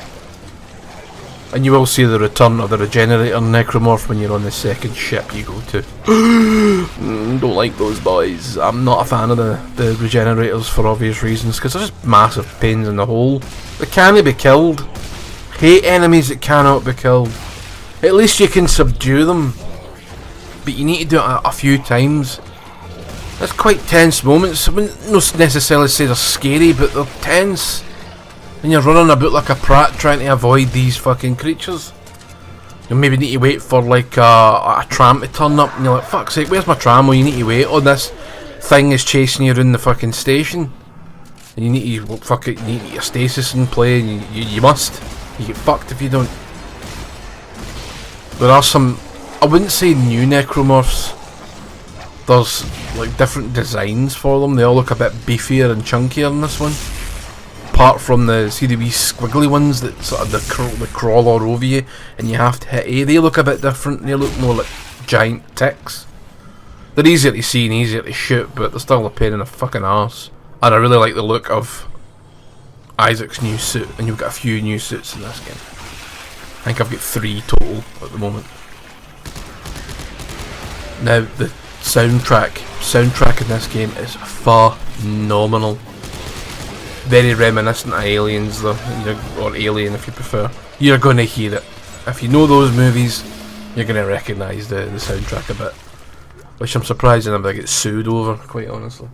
And you will see the return of the regenerator necromorph when you're on the second ship you go to. Don't like those boys. I'm not a fan of the regenerators for obvious reasons, because they're just massive pains in the hole. They can't be killed. Hate enemies that cannot be killed. At least you can subdue them, but you need to do it a few times. There's quite tense moments. I wouldn't necessarily say they're scary, but they're tense. And you're running about like a prat trying to avoid these fucking creatures. You maybe need to wait for like a tram to turn up, and you're like, fuck's sake, where's my tram? Well, you need to wait on this thing is chasing you around the fucking station. And you need to, well, fuck it, you need to get your stasis in play, and you must. You get fucked if you don't. There are some, I wouldn't say new necromorphs. There's like different designs for them. They all look a bit beefier and chunkier in this one. Apart from the, see the wee squiggly ones that sort of they crawl all over you and you have to hit A. They look a bit different. They look more like giant ticks. They're easier to see and easier to shoot, but they're still a pain in the fucking arse. And I really like the look of Isaac's new suit, and you've got a few new suits in this game. I think I've got 3 total at the moment. Now the soundtrack in this game is phenomenal. Very reminiscent of Aliens though, or Alien if you prefer. You're going to hear it. If you know those movies, you're going to recognise the soundtrack a bit. Which I'm surprised I get sued over, quite honestly.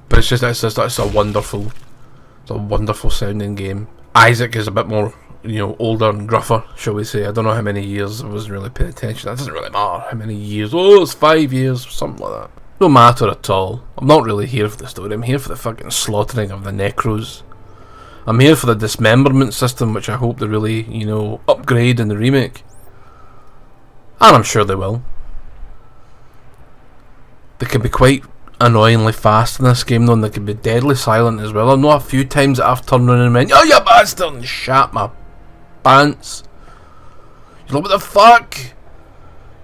But it's a wonderful sounding game. Isaac is a bit more, older and gruffer, shall we say. I don't know how many years, I wasn't really paying attention. That doesn't really matter how many years. Oh, it's 5 years, something like that. No matter at all. I'm not really here for the story. I'm here for the fucking slaughtering of the necros. I'm here for the dismemberment system, which I hope they really, upgrade in the remake. And I'm sure they will. They can be quite annoyingly fast in this game though, and they can be deadly silent as well. I know a few times that I've turned around and went, "Oh, you bastard!" and shat my pants. You're like, what the fuck?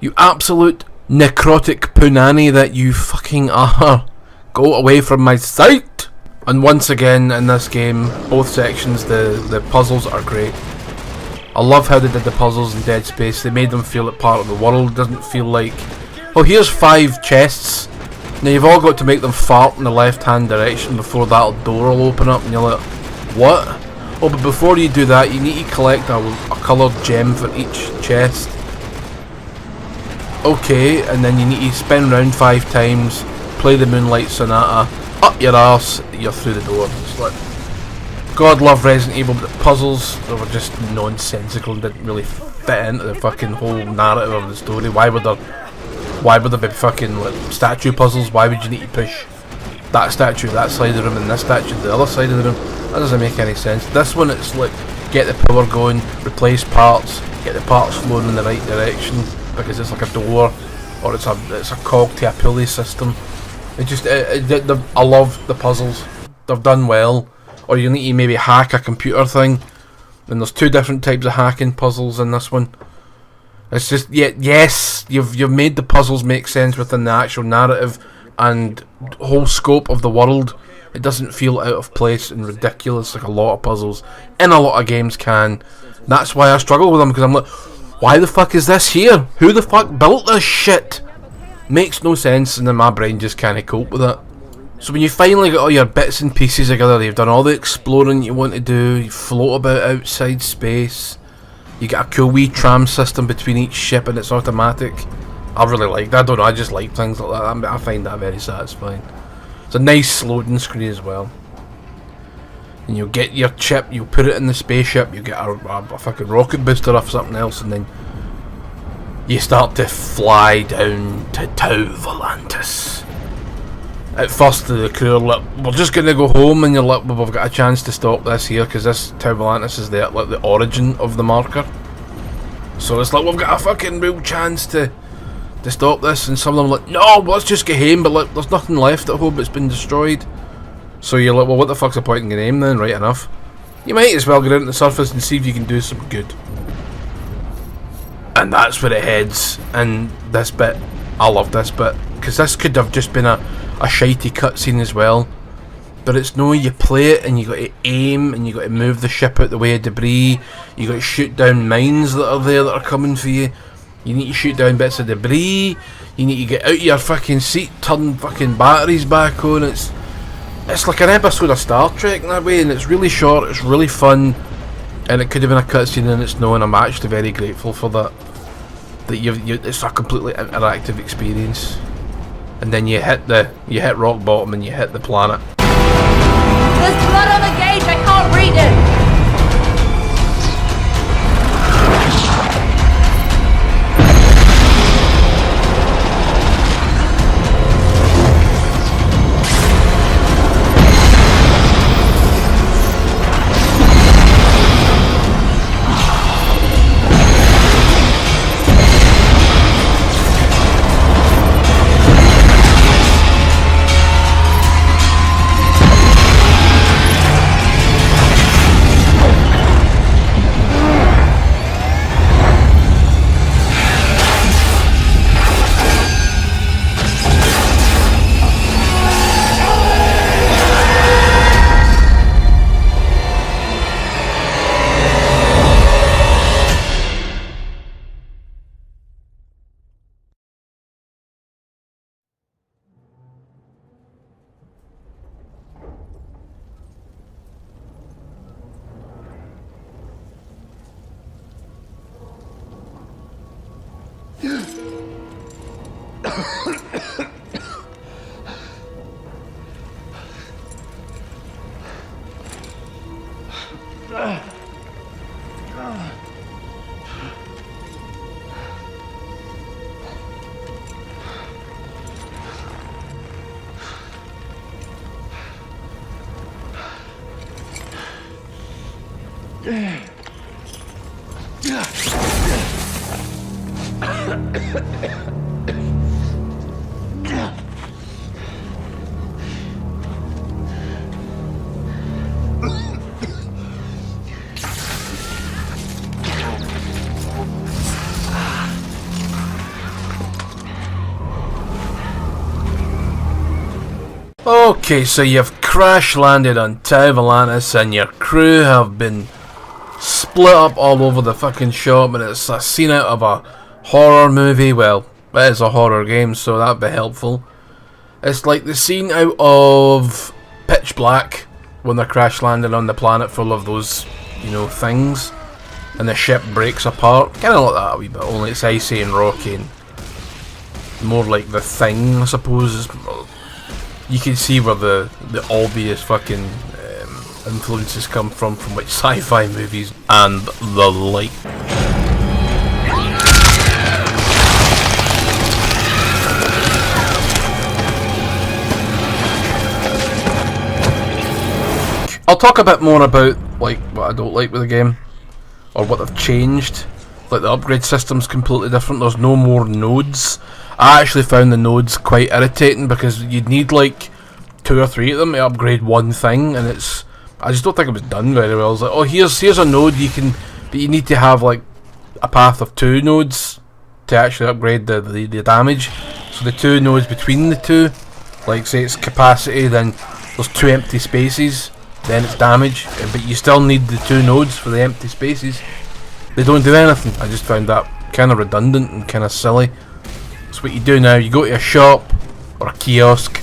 You absolute necrotic punani that you fucking are. Go away from my sight! And once again in this game, both sections, the puzzles are great. I love how they did the puzzles in Dead Space. They made them feel like part of the world. It doesn't feel like, oh, here's 5 chests. Now you've all got to make them fart in the left hand direction before that door will open up, and you're like, what? Oh, but before you do that, you need to collect a coloured gem for each chest. Okay, and then you need to spin round 5 times, play the Moonlight Sonata, up your arse, you're through the door. It's like, God love Resident Evil, but the puzzles, they were just nonsensical and didn't really fit into the fucking whole narrative of the story. Why would there be fucking like statue puzzles? Why would you need to push that statue that side of the room and this statue the other side of the room? That doesn't make any sense. This one, it's like, get the power going, replace parts, get the parts flowing in the right direction, because it's like a door, or it's a cog to a pulley system. I love the puzzles. They've done well. Or you need to maybe hack a computer thing, and there's 2 different types of hacking puzzles in this one. It's just, yes, you've made the puzzles make sense within the actual narrative and whole scope of the world. It doesn't feel out of place and ridiculous like a lot of puzzles in a lot of games can. That's why I struggle with them, because I'm like, why the fuck is this here? Who the fuck built this shit? Makes no sense, and then my brain just can't cope with it. So when you finally get all your bits and pieces together, you've done all the exploring you want to do, you float about outside space, you get a cool wee tram system between each ship and it's automatic. I really like that. I don't know, I just like things like that. I find that very satisfying. It's a nice loading screen as well. And you'll get your chip, you put it in the spaceship, you get a fucking rocket booster off something else, and then you start to fly down to Tau Volantis. At first the crew are like, we're just going to go home, and you're like, well, we've got a chance to stop this here, because this Tau Volantis is the origin of the marker. So it's like, we've got a fucking real chance to stop this, and some of them are like, no, let's just get home, but like, there's nothing left at home, it's been destroyed. So you're like, well, what the fuck's the point in getting aim then? Right enough. You might as well get out on the surface and see if you can do some good. And that's where it heads. And this bit, I love this bit, because this could have just been a shitey cutscene as well. But it's no, you play it and you got to aim and you got to move the ship out the way of debris. You got to shoot down mines that are there that are coming for you. You need to shoot down bits of debris. You need to get out of your fucking seat, turn fucking batteries back on. It's like an episode of Star Trek in that way, and it's really short, it's really fun, and it could have been a cutscene and it's no, and I'm actually very grateful for that. That it's a completely interactive experience. And then you hit rock bottom and you hit the planet. There's blood on the gauge, I can't read it! Okay, so you've crash landed on Town of Atlantis and your crew have been split up all over the fucking shop, and it's a scene out of a horror movie. Well, it is a horror game, so that'd be helpful. It's like the scene out of Pitch Black when they're crash landing on the planet full of those, you know, things, and the ship breaks apart. Kind of like that a wee bit, only it's icy and rocky and more like The Thing, I suppose. You can see where the obvious fucking influences come from which sci-fi movies and the like. I'll talk a bit more about like what I don't like with the game, or what they've changed. Like the upgrade system's completely different. There's no more nodes. I actually found the nodes quite irritating because you'd need like 2 or 3 of them to upgrade one thing, and I just don't think it was done very well. It's like, oh, here's a node you can, but you need to have like a path of 2 nodes to actually upgrade the damage. So the 2 nodes between the 2, like say it's capacity, then there's 2 empty spaces, then it's damage, but you still need the 2 nodes for the empty spaces. They don't do anything. I just found that kind of redundant and kind of silly. So what you do now, you go to a shop or a kiosk.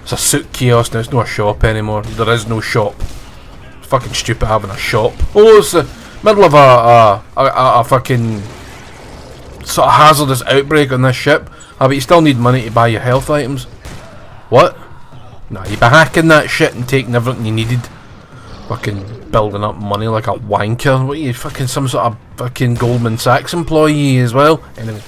It's a suit kiosk now, it's not a shop anymore. There is no shop. It's fucking stupid having a shop. Oh, it's the middle of a fucking sort of hazardous outbreak on this ship. But you still need money to buy your health items. What? Nah, you'd be hacking that shit and taking everything you needed. Fucking building up money like a wanker. What are you, fucking some sort of fucking Goldman Sachs employee as well? Anyway.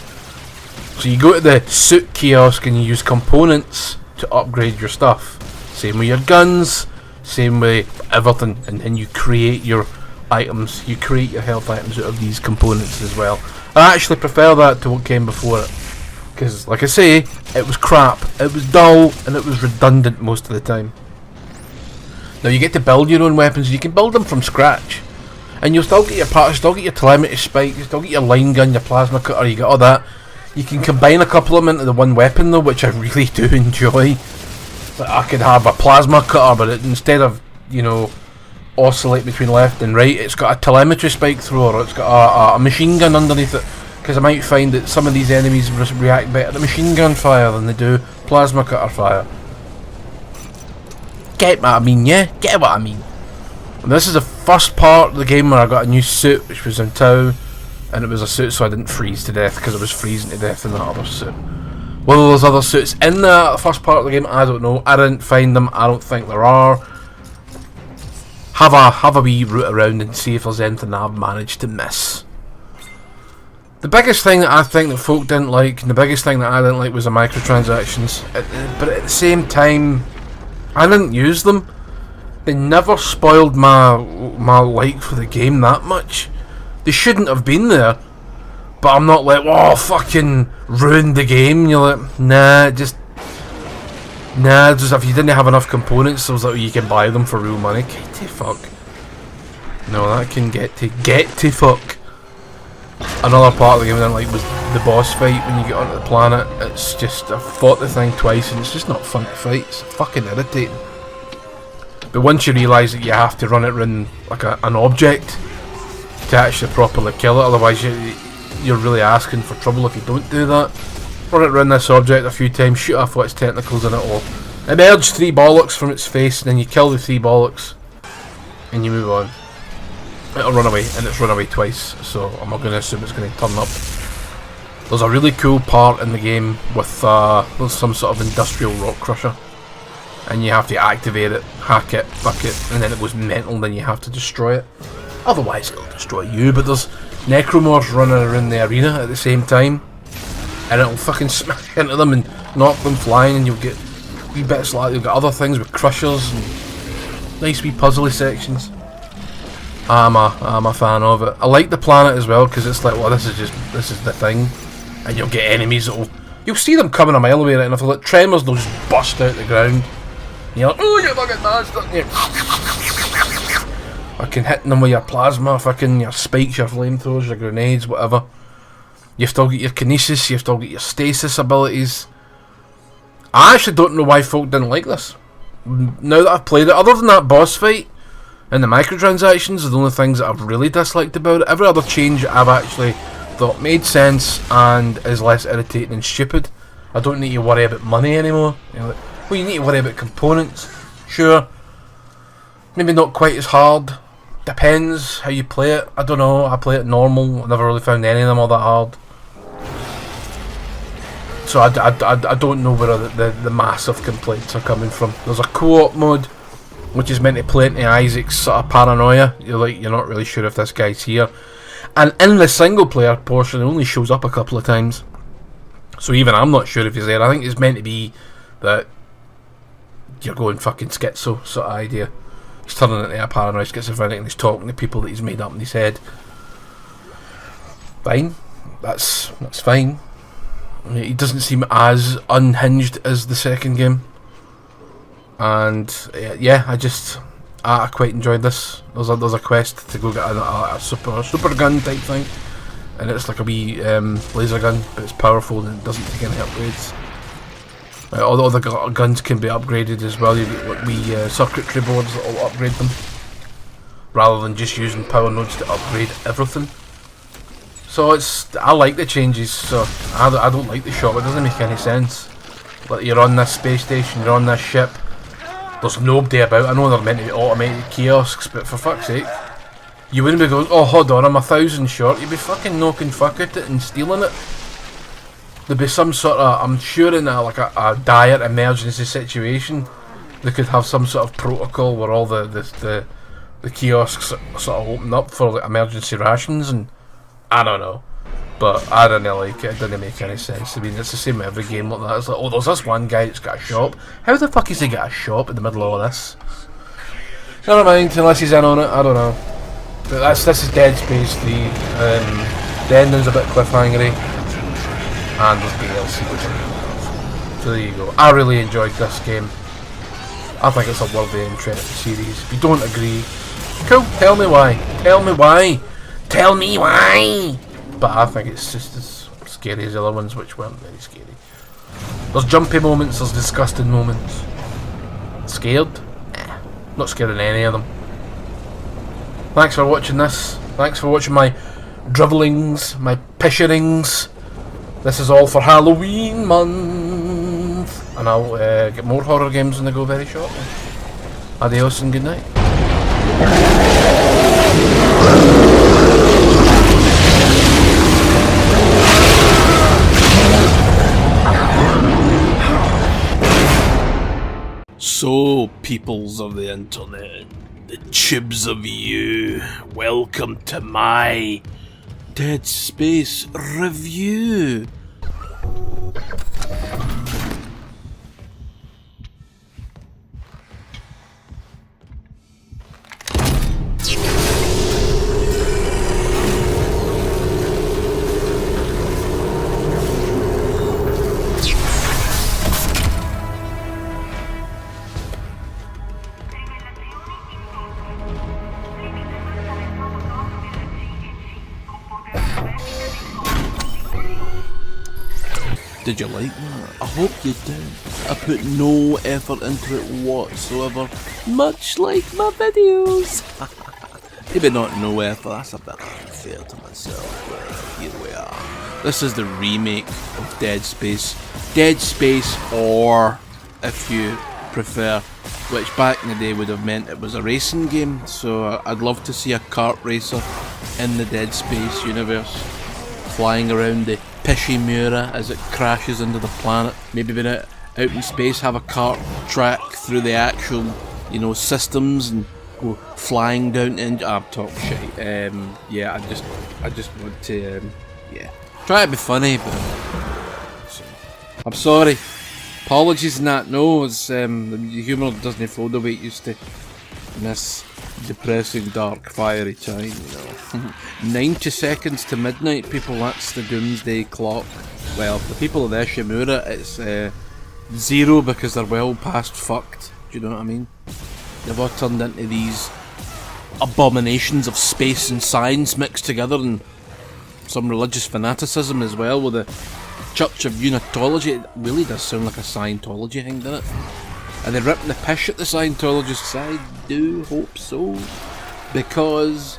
So you go to the suit kiosk and you use components to upgrade your stuff. Same with your guns, same with everything, and then you create your items, you create your health items out of these components as well. I actually prefer that to what came before it, because like I say, it was crap, it was dull, and it was redundant most of the time. Now you get to build your own weapons, and you can build them from scratch. And you'll still get your parts, still get your telemetry spike, you still get your line gun, your plasma cutter, you get all that. You can combine a couple of them into the one weapon though, which I really do enjoy. Like I could have a plasma cutter, but instead of, you know, oscillate between left and right, it's got a telemetry spike thrower, or it's got a machine gun underneath it. Because I might find that some of these enemies react better to machine gun fire than they do plasma cutter fire. Get what I mean, yeah? Get what I mean. And this is the first part of the game where I got a new suit, which was in tow, and it was a suit so I didn't freeze to death, because it was freezing to death in that other suit. Whether there's other suits in the first part of the game, I don't know. I didn't find them, I don't think there are. Have a wee route around and see if there's anything I've managed to miss. The biggest thing that I think that folk didn't like, and the biggest thing that I didn't like, was the microtransactions. But at the same time, I didn't use them. They never spoiled my like for the game that much. They shouldn't have been there. But I'm not like, oh, fucking ruined the game. You're like, nah, just if you didn't have enough components, so like you can buy them for real money. Get to fuck. No, that can get to fuck. Another part of the game I didn't like was the boss fight when you get onto the planet. It's just, I've fought the thing twice and it's just not fun to fight. It's fucking irritating. But once you realise that you have to run it around like an object to actually properly kill it, otherwise you're really asking for trouble if you don't do that. Run it around this object a few times, shoot off its tentacles, and it'll emerge 3 bollocks from its face, and then you kill the 3 bollocks and you move on. It'll run away, and it's run away twice, so I'm not going to assume it's going to turn up. There's a really cool part in the game with there's some sort of industrial rock crusher, and you have to activate it, hack it, fuck it, and then it goes mental, then you have to destroy it. Otherwise it'll destroy you. But there's necromorphs running around the arena at the same time, and it'll fucking smash into them and knock them flying, and you'll get wee bits like, you'll get other things with crushers and nice wee puzzly sections. I'm a fan of it. I like the planet as well, because it's like, well, this is the thing, and you'll get enemies that'll, you'll see them coming a mile away, right? And if they're like tremors, they'll just bust out the ground. And you're like, oh, you fucking bastard! Fucking hitting them with your plasma, fucking your spikes, your flamethrowers, your grenades, whatever. You've still got your kinesis, you've still got your stasis abilities. I actually don't know why folk didn't like this. Now that I've played it, other than that boss fight and the microtransactions are the only things that I've really disliked about it. Every other change I've actually thought made sense and is less irritating and stupid. I don't need to worry about money anymore. You know, like, well, you need to worry about components. Sure. Maybe not quite as hard. Depends how you play it. I don't know. I play it normal. I never really found any of them all that hard. So I don't know where the massive complaints are coming from. There's a co-op mode, which is meant to play into Isaac's sort of paranoia. You're not really sure if this guy's here. And in the single player portion, it only shows up a couple of times. So even I'm not sure if he's there. I think it's meant to be that you're going fucking schizo sort of idea. He's turning into a paranoid schizophrenic and he's talking to people that he's made up in his head. Fine. That's fine. He doesn't seem as unhinged as the second game. And yeah, I quite enjoyed this. There's a quest to go get a super gun type thing, and it's like a wee laser gun, but it's powerful and it doesn't take any upgrades. All the guns can be upgraded as well. You get like wee circuitry boards that will upgrade them, rather than just using power nodes to upgrade everything. So I like the changes. So I don't like the shop. It doesn't make any sense. Like, you're on this space station, you're on this ship. There's nobody about. I know they're meant to be automated kiosks, but for fuck's sake, you wouldn't be going, oh, hold on, I'm 1,000 short. You'd be fucking knocking fuck at it and stealing it. There'd be some sort of, I'm sure in a dire emergency situation, they could have some sort of protocol where all the kiosks sort of open up for like emergency rations, and I don't know. But I didn't like it. It didn't make any sense. I mean, it's the same with every game like that. It's like, oh, there's this one guy that's got a shop. How the fuck is he got a shop in the middle of all this? Never mind, unless he's in on it. I don't know. But this is Dead Space 3. The ending's a bit cliffhangery, and there's DLC which I love. So there you go. I really enjoyed this game. I think it's a worthy entry into the series. If you don't agree, cool, tell me why. Tell me why. Tell me why! But I think it's just as scary as the other ones, which weren't very scary. There's jumpy moments, there's disgusting moments. Scared? Nah, not scared of any of them. Thanks for watching this. Thanks for watching my dribblings, my pisherings. This is all for Halloween month. And I'll get more horror games when they go very shortly. Adios and good night. So, peoples of the internet, the chibs of you, welcome to my Dead Space review. Did you like that? I hope you did. I put no effort into it whatsoever, much like my videos. Maybe not no effort, that's a bit unfair to myself, but here we are. This is the remake of Dead Space. Dead Space, or if you prefer, which back in the day would have meant it was a racing game, so I'd love to see a kart racer in the Dead Space universe, flying around the Pishimura as it crashes into the planet. Maybe when out in space have a kart track through the actual, systems and go flying down into. I'm talking shit. Yeah, I just want to, try to be funny, but I'm sorry. Apologies in that. No, it's the humour doesn't flow the way it used to in this depressing, dark, fiery time, 90 seconds to midnight, people, that's the doomsday clock. Well, the people of the Ishimura, it's 0 because they're well past fucked, do you know what I mean? They've all turned into these abominations of space and science mixed together, and some religious fanaticism as well with the Church of Unitology. It really does sound like a Scientology thing, doesn't it? Are they ripping the piss at the Scientologists? I do hope so, because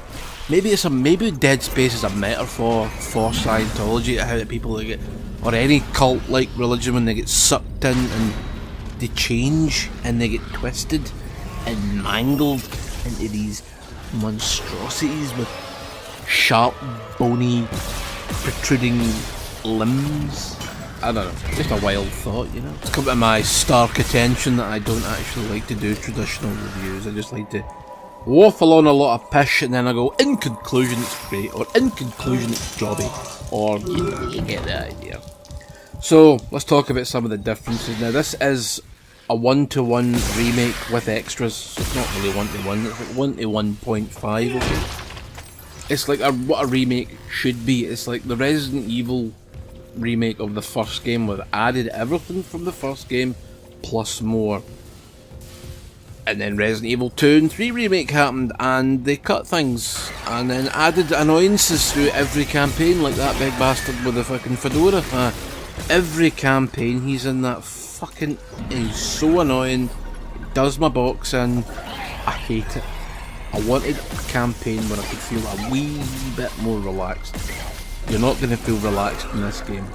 maybe Dead Space is a metaphor for Scientology, how the people that get, or any cult-like religion, when they get sucked in and they change and they get twisted and mangled into these monstrosities with sharp, bony, protruding limbs. I don't know, just a wild thought, It's come to my stark attention that I don't actually like to do traditional reviews. I just like to waffle on a lot of pish and then I go, in conclusion it's great, or in conclusion it's jobby, or you get the idea. So, let's talk about some of the differences. Now, this is a 1-to-1 remake with extras, so it's not really 1-to-1, it's like 1 to 1.5, okay? It's like what a remake should be. It's like the Resident Evil remake of the first game, where they added everything from the first game plus more, and then Resident Evil 2 and 3 remake happened and they cut things and then added annoyances through every campaign, like that big bastard with the fucking fedora. Every campaign he's in, that fucking, he's so annoying, does my box in, I hate it. I wanted a campaign where I could feel a wee bit more relaxed. You're not going to feel relaxed in this game.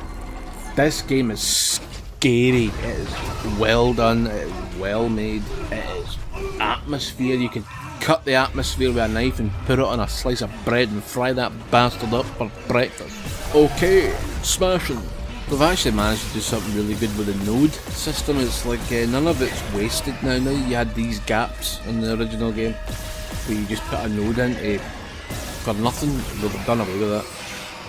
This game is scary, it is well done, it is well made, it is atmosphere. You can cut the atmosphere with a knife and put it on a slice of bread and fry that bastard up for breakfast. Okay, smashing. They've actually managed to do something really good with the node system. It's like none of it's wasted now. Now you had these gaps in the original game where you just put a node in for nothing. They've done away with that.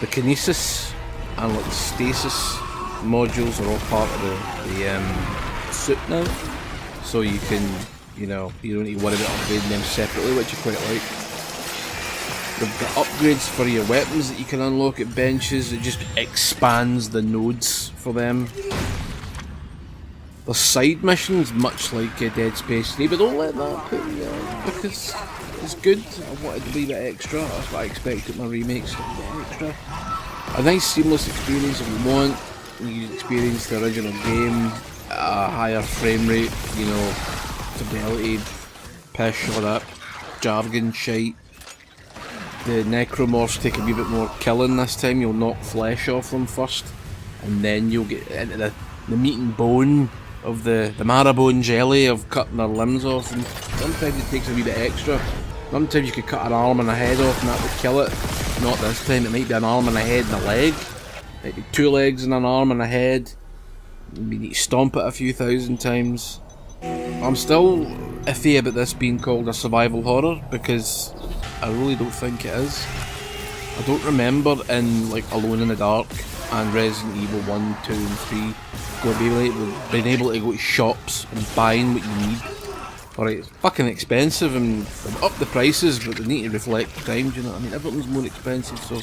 The kinesis and like the stasis modules are all part of the suit now, so you can, you don't need to worry about upgrading them separately, which I quite like. They've got upgrades for your weapons that you can unlock at benches. It just expands the nodes for them. There's side missions, much like Dead Space 3, but don't let that put me off, because it's good. I wanted to leave it extra. That's what I expected my remakes to be extra. A nice seamless experience if you want. You experience the original game at a higher frame rate, you know, fidelity, pish, all that jargon shite. The necromorphs take a wee bit more killing this time. You'll knock flesh off them first, and then you'll get into the meat and bone of the marrowbone jelly of cutting their limbs off, and sometimes it takes a wee bit extra. Sometimes you could cut an arm and a head off and that would kill it. Not this time, it might be an arm and a head and a leg. It might be 2 legs and an arm and a head. You need to stomp it a few thousand times. I'm still iffy about this being called a survival horror, because I really don't think it is. I don't remember in like Alone in the Dark and Resident Evil 1, 2 and 3 being able to go to shops and buying what you need. Alright, it's fucking expensive and up the prices, but they need to reflect the time, do you know what I mean? Everything's more expensive, so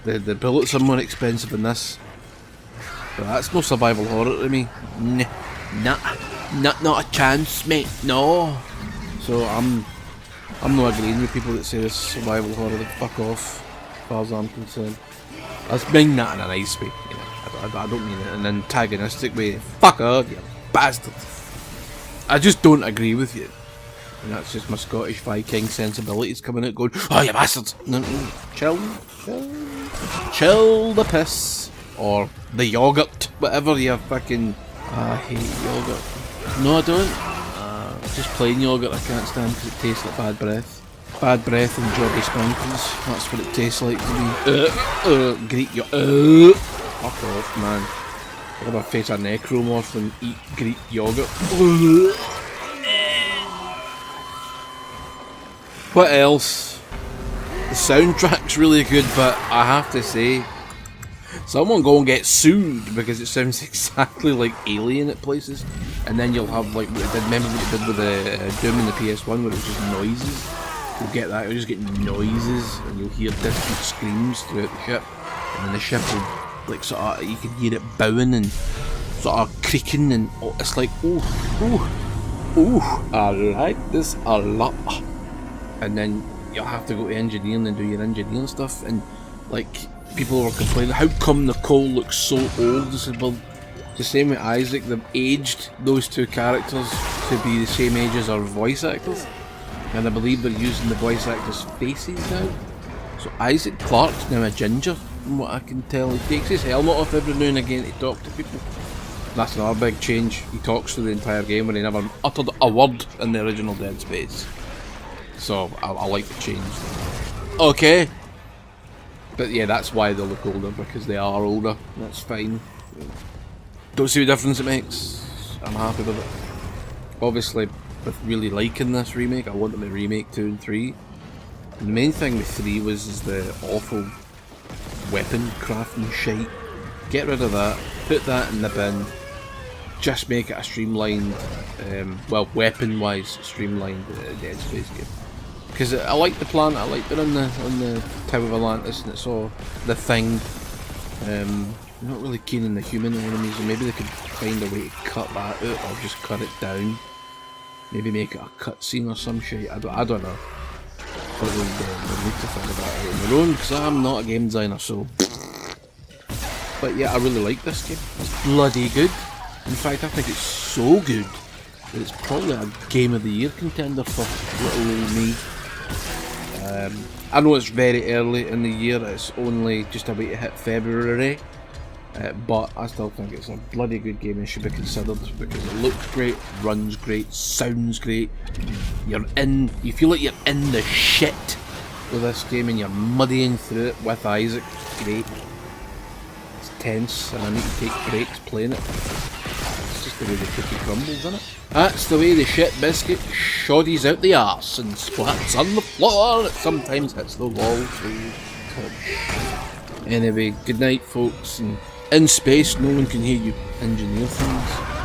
the bullets are more expensive than this. But that's no survival horror to me. Not a chance, mate, no. So I'm not agreeing with people that say this is survival horror, they fuck off, as far as I'm concerned. Let's mean that in a nice way, you know. I don't mean it in an antagonistic way. Fuck off, you bastard. I just don't agree with you. And that's just my Scottish Viking sensibilities coming out going, oh you bastards! No, chill the piss. Or the yogurt, whatever you fucking... I hate yogurt. No I don't. Just plain yogurt I can't stand because it tastes like bad breath. Bad breath and joggy sprinkles. That's what it tastes like to me. Greek yogurt. Fuck off, man. I'm gonna face a necromorph and eat Greek yogurt. What else? The soundtrack's really good, but I have to say, someone go and get sued because it sounds exactly like Alien at places. And then you'll have like, remember what it did with the Doom in the PS1 where it was just noises? You'll get that, you'll just get noises and you'll hear distant screams throughout the ship. And then the ship will like sort of, you can hear it bowing and sort of creaking, and it's like, I like this a lot. And then you'll have to go to engineering and do your engineering stuff, and like people were complaining, how come Nicole looks so old? I said, well, the same with Isaac, they've aged those two characters to be the same age as our voice actors, and I believe they're using the voice actors' faces now. So Isaac Clarke's now a ginger, from what I can tell. He takes his helmet off every now and again to talk to people. That's another big change. He talks through the entire game when he never uttered a word in the original Dead Space. So I like the change. Okay. But yeah, that's why they look older, because they are older. That's fine. Don't see what difference it makes. I'm happy with it. Obviously, with really liking this remake, I want them to remake 2 and 3. And the main thing with 3 was the awful weapon crafting shite. Get rid of that, put that in the bin, just make it a streamlined, well, weapon-wise streamlined Dead Space game. Because I like the planet, I like it on the Tower of Atlantis, and it's all the thing. I'm not really keen on the human enemies, and maybe they could find a way to cut that out, or just cut it down. Maybe make it a cutscene or some shit, I don't know. But we need to think about it on their own, because I'm not a game designer, so... But yeah, I really like this game. It's bloody good. In fact, I think it's so good that it's probably a Game of the Year contender for little old me. I know it's very early in the year, it's only just about to hit February, but I still think it's a bloody good game and should be considered, because it looks great, runs great, sounds great. You feel like you're in the shit with this game and you're muddying through it with Isaac. It's great. It's tense and I need to take breaks playing it. It's just the way the cookie crumbles, isn't it? That's the way the shit biscuit shoddies out the arse and splats on the floor. It sometimes hits the wall too. Anyway, good night folks, and in space no one can hear you engineer things.